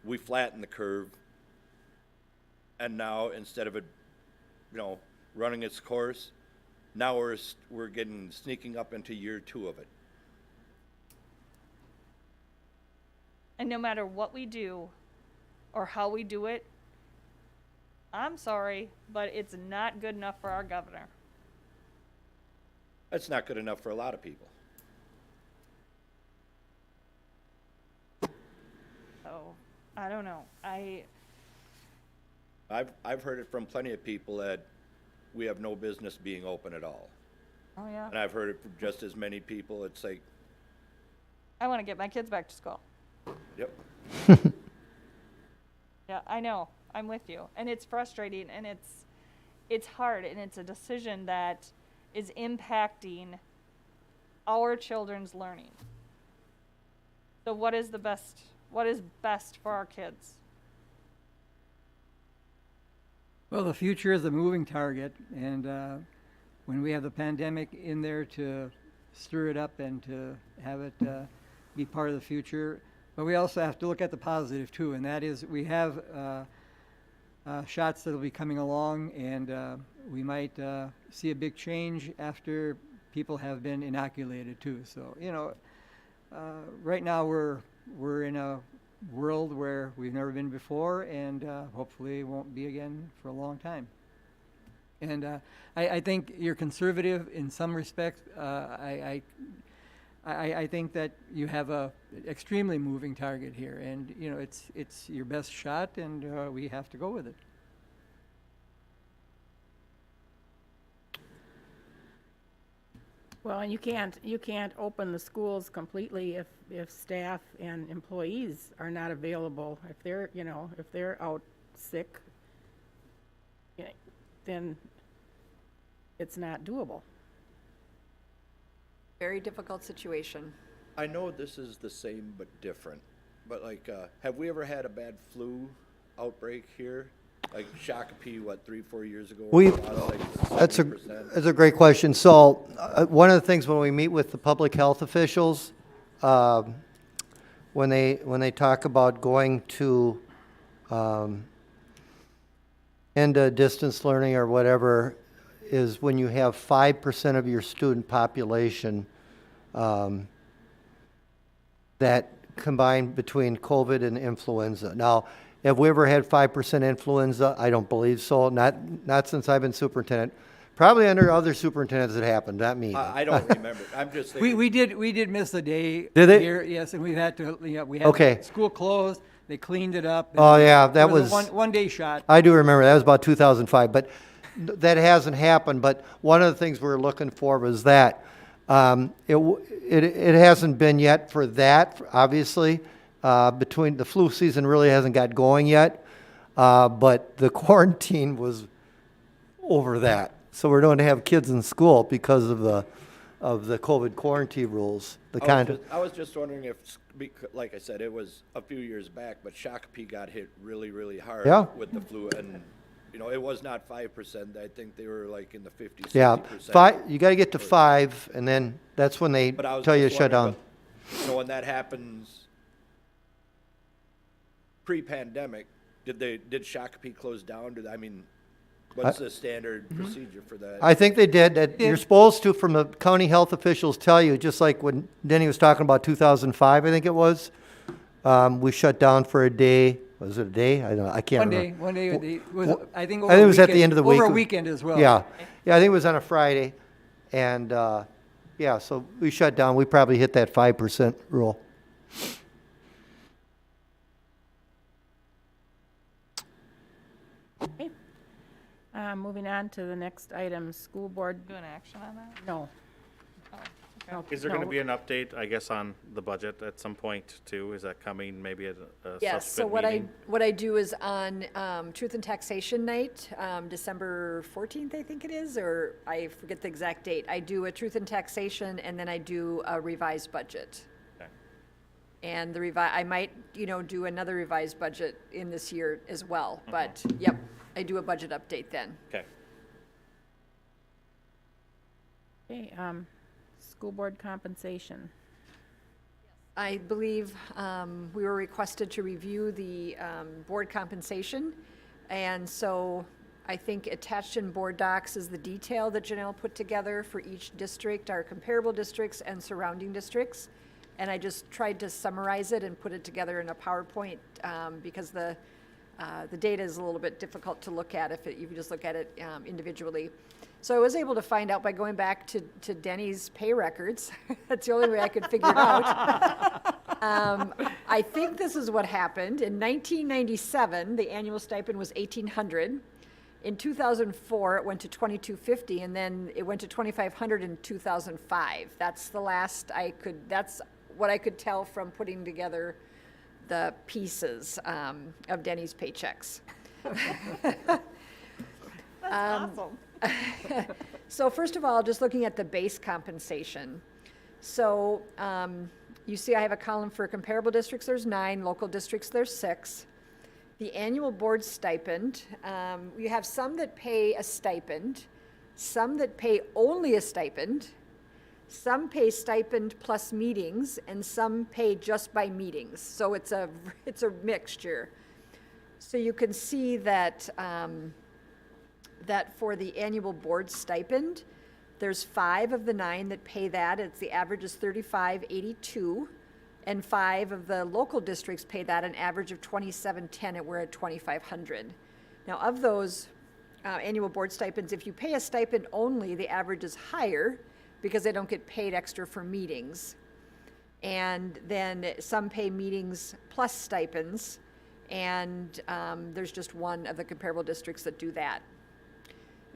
We flatten the curve, and now instead of it, running its course, now we're sneaking up into year 2 of it. And no matter what we do or how we do it, I'm sorry, but it's not good enough for our governor. That's not good enough for a lot of people. So, I don't know. I've heard it from plenty of people that we have no business being open at all. Oh, yeah. And I've heard it from just as many people. It's like, I want to get my kids back to school. yep. Yeah, I know. I'm with you. And it's frustrating and it's hard and it's a decision that is impacting our children's learning. So what is best for our kids? Well, the future is a moving target, and when we have the pandemic in there to stir it up and to have it be part of the future, but we also have to look at the positive too, and that is we have shots that will be coming along, and we might see a big change after people have been inoculated too. So, right now we're in a world where we've never been before, and hopefully won't be again for a long time. And I think you're conservative in some respects. I think that you have a extremely moving target here, and it's your best shot, and we have to go with it. Well, and you can't open the schools completely if staff and employees are not available. If they're out sick, then it's not doable. Very difficult situation. I know this is the same but different, but have we ever had a bad flu outbreak here? Like Shakopee, 3-4 years ago? That's a 70%? great question. So one of the things when we meet with the public health officials, when they talk about going to into distance learning or whatever, is when you have 5% of your student population that combine between COVID and influenza. Now, have we ever had 5% influenza? I don't believe so. Not since I've been superintendent. Probably under other superintendents it happened, not me. I don't remember. I'm just thinking. We did miss a day. Did it? Here, yes, and we've had to. We had Okay. school closed. They cleaned it up. Oh, yeah, that it was was- a one day shot. I do remember, that was about 2005, but that hasn't happened. But one of the things we were looking for was that. It hasn't been yet for that, obviously. Between the flu season really hasn't got going yet, but the quarantine was over that. So we're going to have kids in school because of the COVID quarantine rules. I was just wondering if, like I said, it was a few years back, but Shakopee got hit really, really hard Yeah. with the flu, and it was not 5%. I think they were like in the 50, 60%. Yeah, you got to get to 5, and then that's when they But I was tell you to just shut down. wondering, when that happens pre-pandemic, did Shakopee close down? What's the standard procedure for that? I think they did. That you're supposed to, from the county health officials, tell you, just like when Denny was talking about 2005, I think it was. We shut down for a day. Was it a day? I don't know. I can't remember. One day, it was, I think I think it was at the end of the week. Over a weekend as well. Yeah, yeah, I think it was on a Friday, and, yeah, so we shut down, we probably hit that 5% rule. Okay. Moving on to the next item, school board, Do an action on that? no. No, Is there gonna no. be an update, I guess, on the budget at some point too? Is that coming maybe at a Yes, so subsequent meeting? what I do is on Truth and Taxation Night, December 14th, I think it is, or I forget the exact date. I do a Truth and Taxation, and then I do a revised budget. Okay. And I might, do another revised budget in this year as well. Mm-hmm. But, yep, I do a budget update then. Okay. Okay, school board compensation. I believe we were requested to review the board compensation. And so I think attached in board docs is the detail that Janelle put together for each district, our comparable districts and surrounding districts. And I just tried to summarize it and put it together in a PowerPoint because the data is a little bit difficult to look at if you just look at it individually. So I was able to find out by going back to Denny's pay records. That's the only way I could figure it out. I think this is what happened. In 1997, the annual stipend was $1,800. In 2004, it went to $2,250, and then it went to $2,500 in 2005. That's the last that's what I could tell from putting together the pieces of Denny's paychecks. Awesome. So first of all, just looking at the base compensation. So you see I have a column for comparable districts, there's 9, local districts, there's 6. The annual board stipend, you have some that pay a stipend, some that pay only a stipend, some pay stipend plus meetings, and some pay just by meetings. So it's a mixture. So you can see that that for the annual board stipend, there's 5 of the 9 that pay that. The average is $35.82, and 5 of the local districts pay that, an average of $27.10, and we're at $2,500. Now, of those annual board stipends, if you pay a stipend only, the average is higher because they don't get paid extra for meetings. And then some pay meetings plus stipends, and there's just 1 of the comparable districts that do that.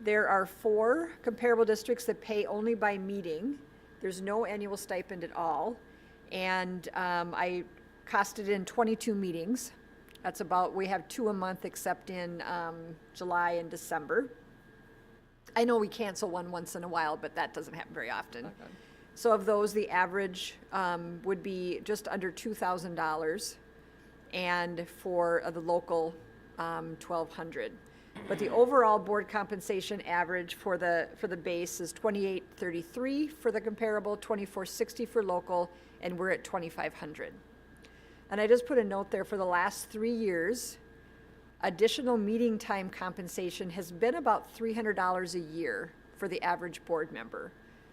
There are 4 comparable districts that pay only by meeting. There's no annual stipend at all. And I costed in 22 meetings. That's about, we have 2 a month except in July and December. I know we cancel one once in a while, but that doesn't happen very often. Okay. So of those, the average would be just under $2,000, and for the local, $1,200. But the overall board compensation average for the base is $2,833 for the comparable, $2,460 for local, and we're at $2,500. And I just put a note there for the last 3 years, additional meeting time compensation has been about $300 a year for the average board member.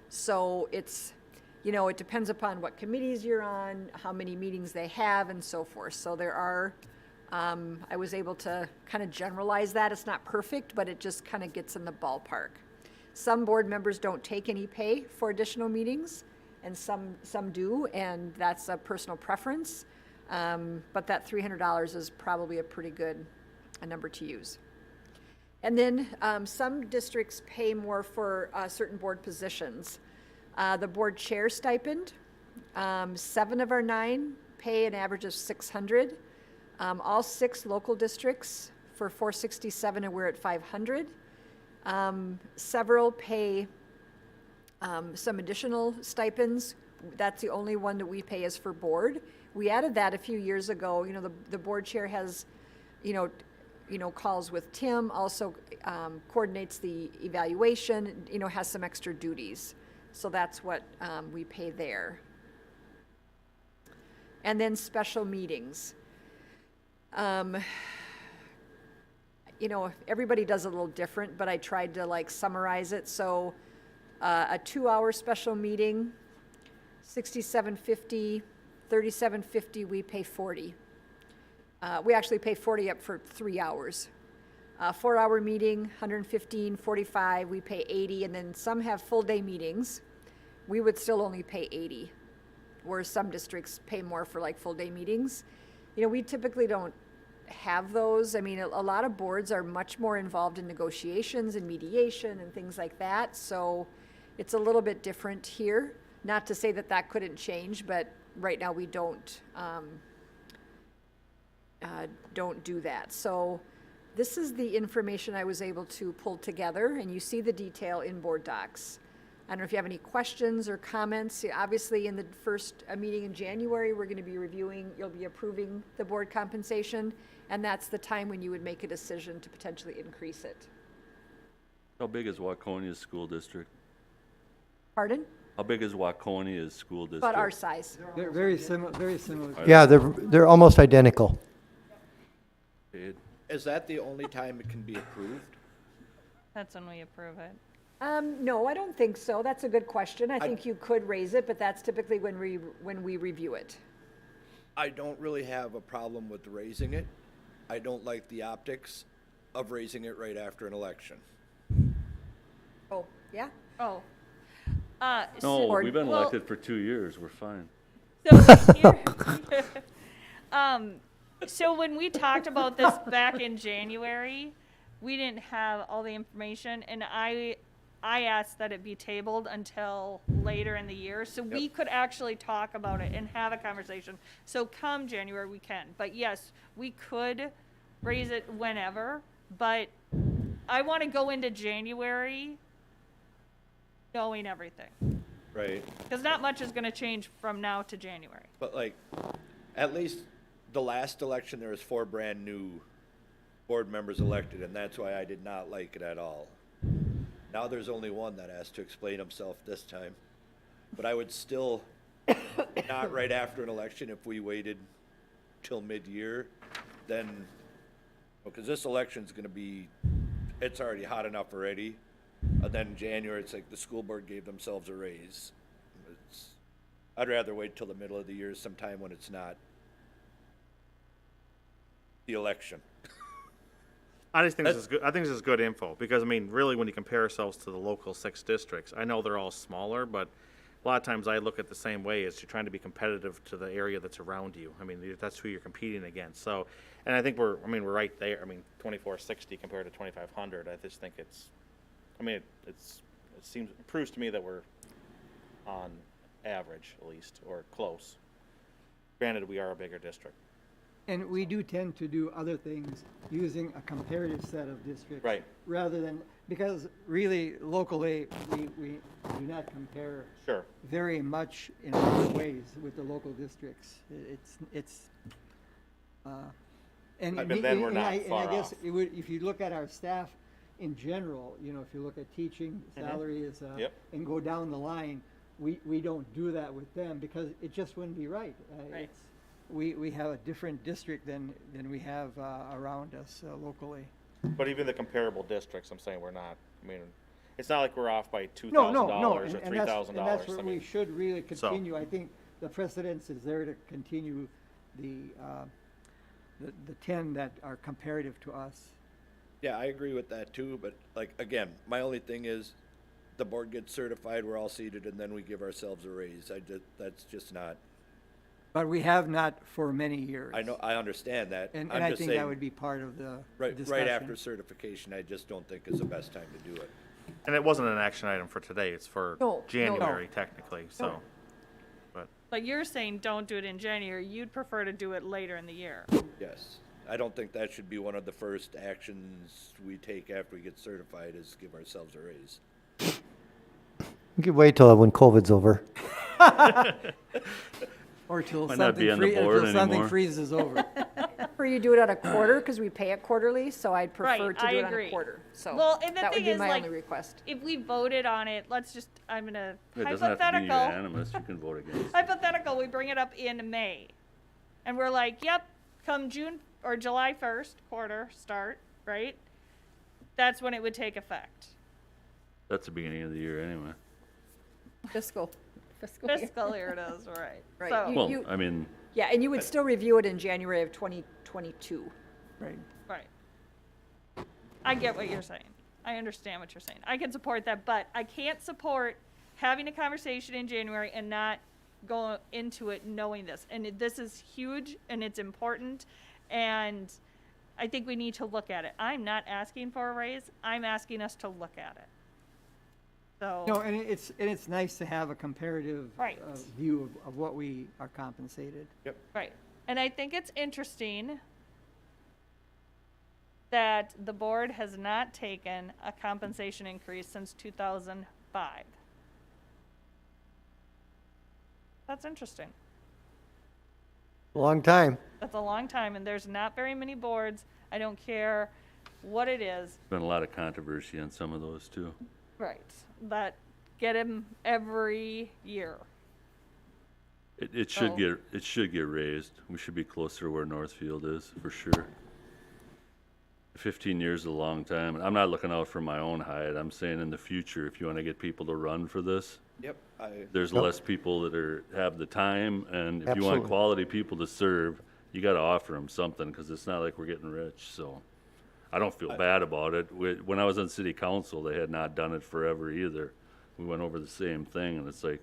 So it's, it depends upon what committees you're on, how many meetings they have, and so forth. So there are, I was able to kind of generalize that. It's not perfect, but it just kind of gets in the ballpark. Some board members don't take any pay for additional meetings, and some do, and that's a personal preference. But that $300 is probably a pretty good number to use. And then some districts pay more for certain board positions. The board chair stipend, 7 of our 9 pay an average of $600. All 6 local districts for $467, and we're at $500. Several pay some additional stipends. That's the only one that we pay is for board. We added that a few years ago. The board chair has, calls with Tim, also coordinates the evaluation, has some extra duties. So that's what we pay there. And then special meetings. Everybody does it a little different, but I tried to summarize it. So a 2-hour special meeting, $67.50, $37.50, we pay $40. We actually pay 40 up for 3 hours. 4-hour meeting, 115, 45, we pay 80, and then some have full-day meetings. We would still only pay 80, whereas some districts pay more for like full-day meetings. You know, we typically don't have those. I mean, a lot of boards are much more involved in negotiations and mediation and things like that, so it's a little bit different here. Not to say that that couldn't change, but right now we don't do that. So this is the information I was able to pull together, and you see the detail in board docs. I don't know if you have any questions or comments. Obviously, in the first meeting in January, we're going to be reviewing, you'll be approving the board compensation, and that's the time when you would make a decision to potentially increase it. How big is Waconia's school district? Pardon? How big is Waconia's school district? About our size. They're very similar, very similar. Yeah, they're almost identical. Paid? Is that the only time it can be approved? That's when we approve it. No, I don't think so. That's a good question. I think you could raise it, but that's typically when we review it. I don't really have a problem with raising it. I don't like the optics of raising it right after an election. Oh, yeah? Oh. No, Or- we've been well- elected for 2 years, we're fine. So here, so when we talked about this back in January, we didn't have all the information, and I asked that it be tabled until later in the year, so we could actually talk about it and have a conversation. So come January, we can. But yes, we could raise it whenever, but I want to go into January knowing everything. Right. Because not much is going to change from now to January. But like, at least the last election, there was 4 brand new board members elected, and that's why I did not like it at all. Now there's only one that has to explain himself this time. But I would still, not right after an election, if we waited till mid-year, then, because this election's gonna be, it's already hot enough already. And then in January, it's like the school board gave themselves a raise. I'd rather wait till the middle of the year sometime when it's not the election. I just think this is good. I think this is good info because I mean, really, when you compare ourselves to the local 6 districts, I know they're all smaller, but a lot of times I look at the same way as you're trying to be competitive to the area that's around you. I mean, that's who you're competing against. So, and I think we're right there. I mean, 2460 compared to 2500. I just think it's. I mean, it proves to me that we're on average at least or close. Granted, we are a bigger district. And we do tend to do other things using a comparative set of districts. Right. Rather than, because really locally, we do not compare Sure. very much in a lot of ways with the local districts. And But then we're not I far guess off. it would, if you look at our staff in general, you know, if you look at teaching salaries, Yep. and go down the line, we don't do that with them because it just wouldn't be right. Right. We have a different district than we have around us locally. But even the comparable districts, I'm saying we're not. I mean, it's not like we're off by $2,000 No, or and $3,000. that's where I we mean, should really so- continue. I think the precedence is there to continue the 10 that are comparative to us. Yeah, I agree with that too, but like, again, my only thing is the board gets certified, we're all seated, and then we give ourselves a raise. That's just not, But we have not for many years. I know, I understand that. And I'm I just think that saying, would be part of the right discussion. after certification, I just don't think is the best time to do it. And it wasn't an action item for today. It's for No, no. January technically. So, No. But you're saying don't do it in January. You'd prefer to do it later in the year. Yes. I don't think that should be one of the first actions we take after we get certified is give ourselves a raise. You could wait till when COVID's over. Or till Might not be on the board something anymore. freezes over. Or you do it at a quarter, because we pay it quarterly, so I'd prefer Right, to I do it on a agree. quarter. So Well, and the that would thing be is, my like, only request. If we voted on it, I'm gonna It doesn't have to be hypothetical. unanimous, you can vote against. Hypothetical, we bring it up in May. And we're like, yep, come June or July 1st, quarter start, right? That's when it would take effect. That's the beginning of the year anyway. Fiscal. Fiscal year it is, right. Right. So, You- Well, I mean, Yeah, and you would still review it in January of 2022. Right. Right. I get what you're saying. I understand what you're saying. I can support that, but I can't support having a conversation in January and not go into it knowing this. And this is huge and it's important, and I think we need to look at it. I'm not asking for a raise. I'm asking us to look at it. So. No, and it's nice to have a comparative Right. view of what we are compensated. Right. And I think it's interesting that the board has not taken a compensation increase since 2005. That's interesting. Long time. That's a long time, and there's not very many boards. I don't care what it is. Been a lot of controversy on some of those too. Right. That get him every year. It should Oh. get raised. We should be closer to where Northfield is, for sure. 15 years is a long time. I'm not looking out for my own hide. I'm saying in the future, if you want to get people to run for this, Yep. there's Yep. less people that have the time, and if you want Absolutely. quality people to serve, you got to offer them something, because it's not like we're getting rich. So I don't feel bad about it. When I was on city council, they had not done it forever either. We went over the same thing, and it's like,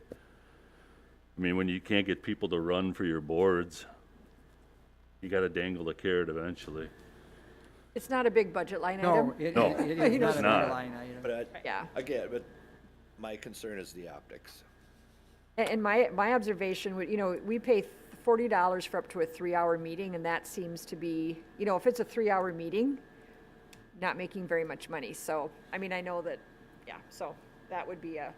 I mean, when you can't get people to run for your boards, you got to dangle the carrot eventually. It's not a big budget line No, item. it No, is You know, not a it's not. big line item. But Yeah. again, but my concern is the optics. And my observation would, we pay $40 for up to a 3-hour meeting, and that seems to be, if it's a 3-hour meeting, not making very much money. So, I mean, I know that, yeah, so that would be a,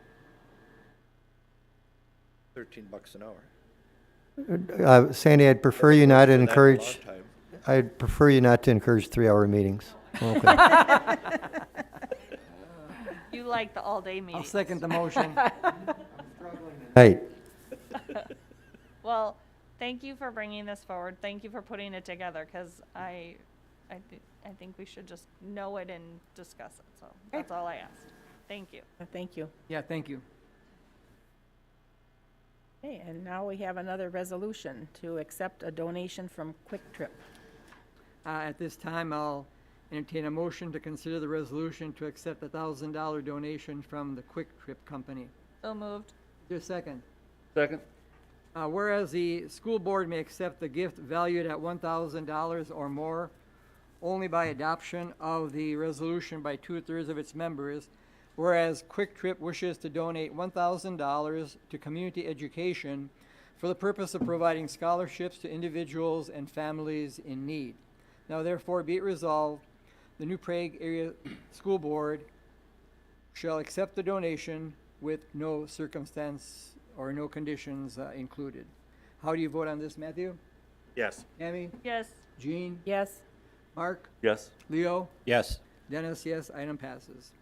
$13 an hour. Sandy, I'd prefer you not to For that encourage, long time. I'd prefer you not to encourage 3-hour meetings. Okay. You like the all-day I'll meetings. second the motion. Hey, Well, thank you for bringing this forward. Thank you for putting it together, because I think we should just know it and discuss it. So that's all I asked. Thank you. Thank you. Yeah, thank you. Okay, and now we have another resolution to accept a donation from Quick Trip. At this time, I'll entertain a motion to consider the resolution to accept a $1,000 donation from the Quick Trip Company. So moved. Is there a second? Second. Whereas the school board may accept the gift valued at $1,000 or more only by adoption of the resolution by 2/3 of its members, whereas Quick Trip wishes to donate $1,000 to community education for the purpose of providing scholarships to individuals and families in need. Now therefore be it resolved, the New Prague Area School Board shall accept the donation with no circumstance or no conditions included. How do you vote on this, Matthew? Yes. Tammy? Yes. Jean? Yes, Mark? Yes. Leo? Yes. Dennis, yes, item passes.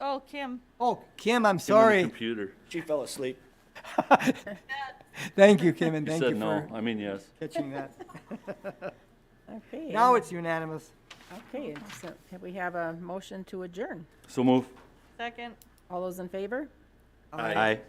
Oh, Kim. Oh, Kim, I'm Give me the sorry. computer. She fell asleep. Thank you, Kim, and You thank said you no. for I mean, yes. catching that. okay. Now and- it's unanimous. Okay, so can we have a motion to adjourn? So move. Second. All those in favor? Aye.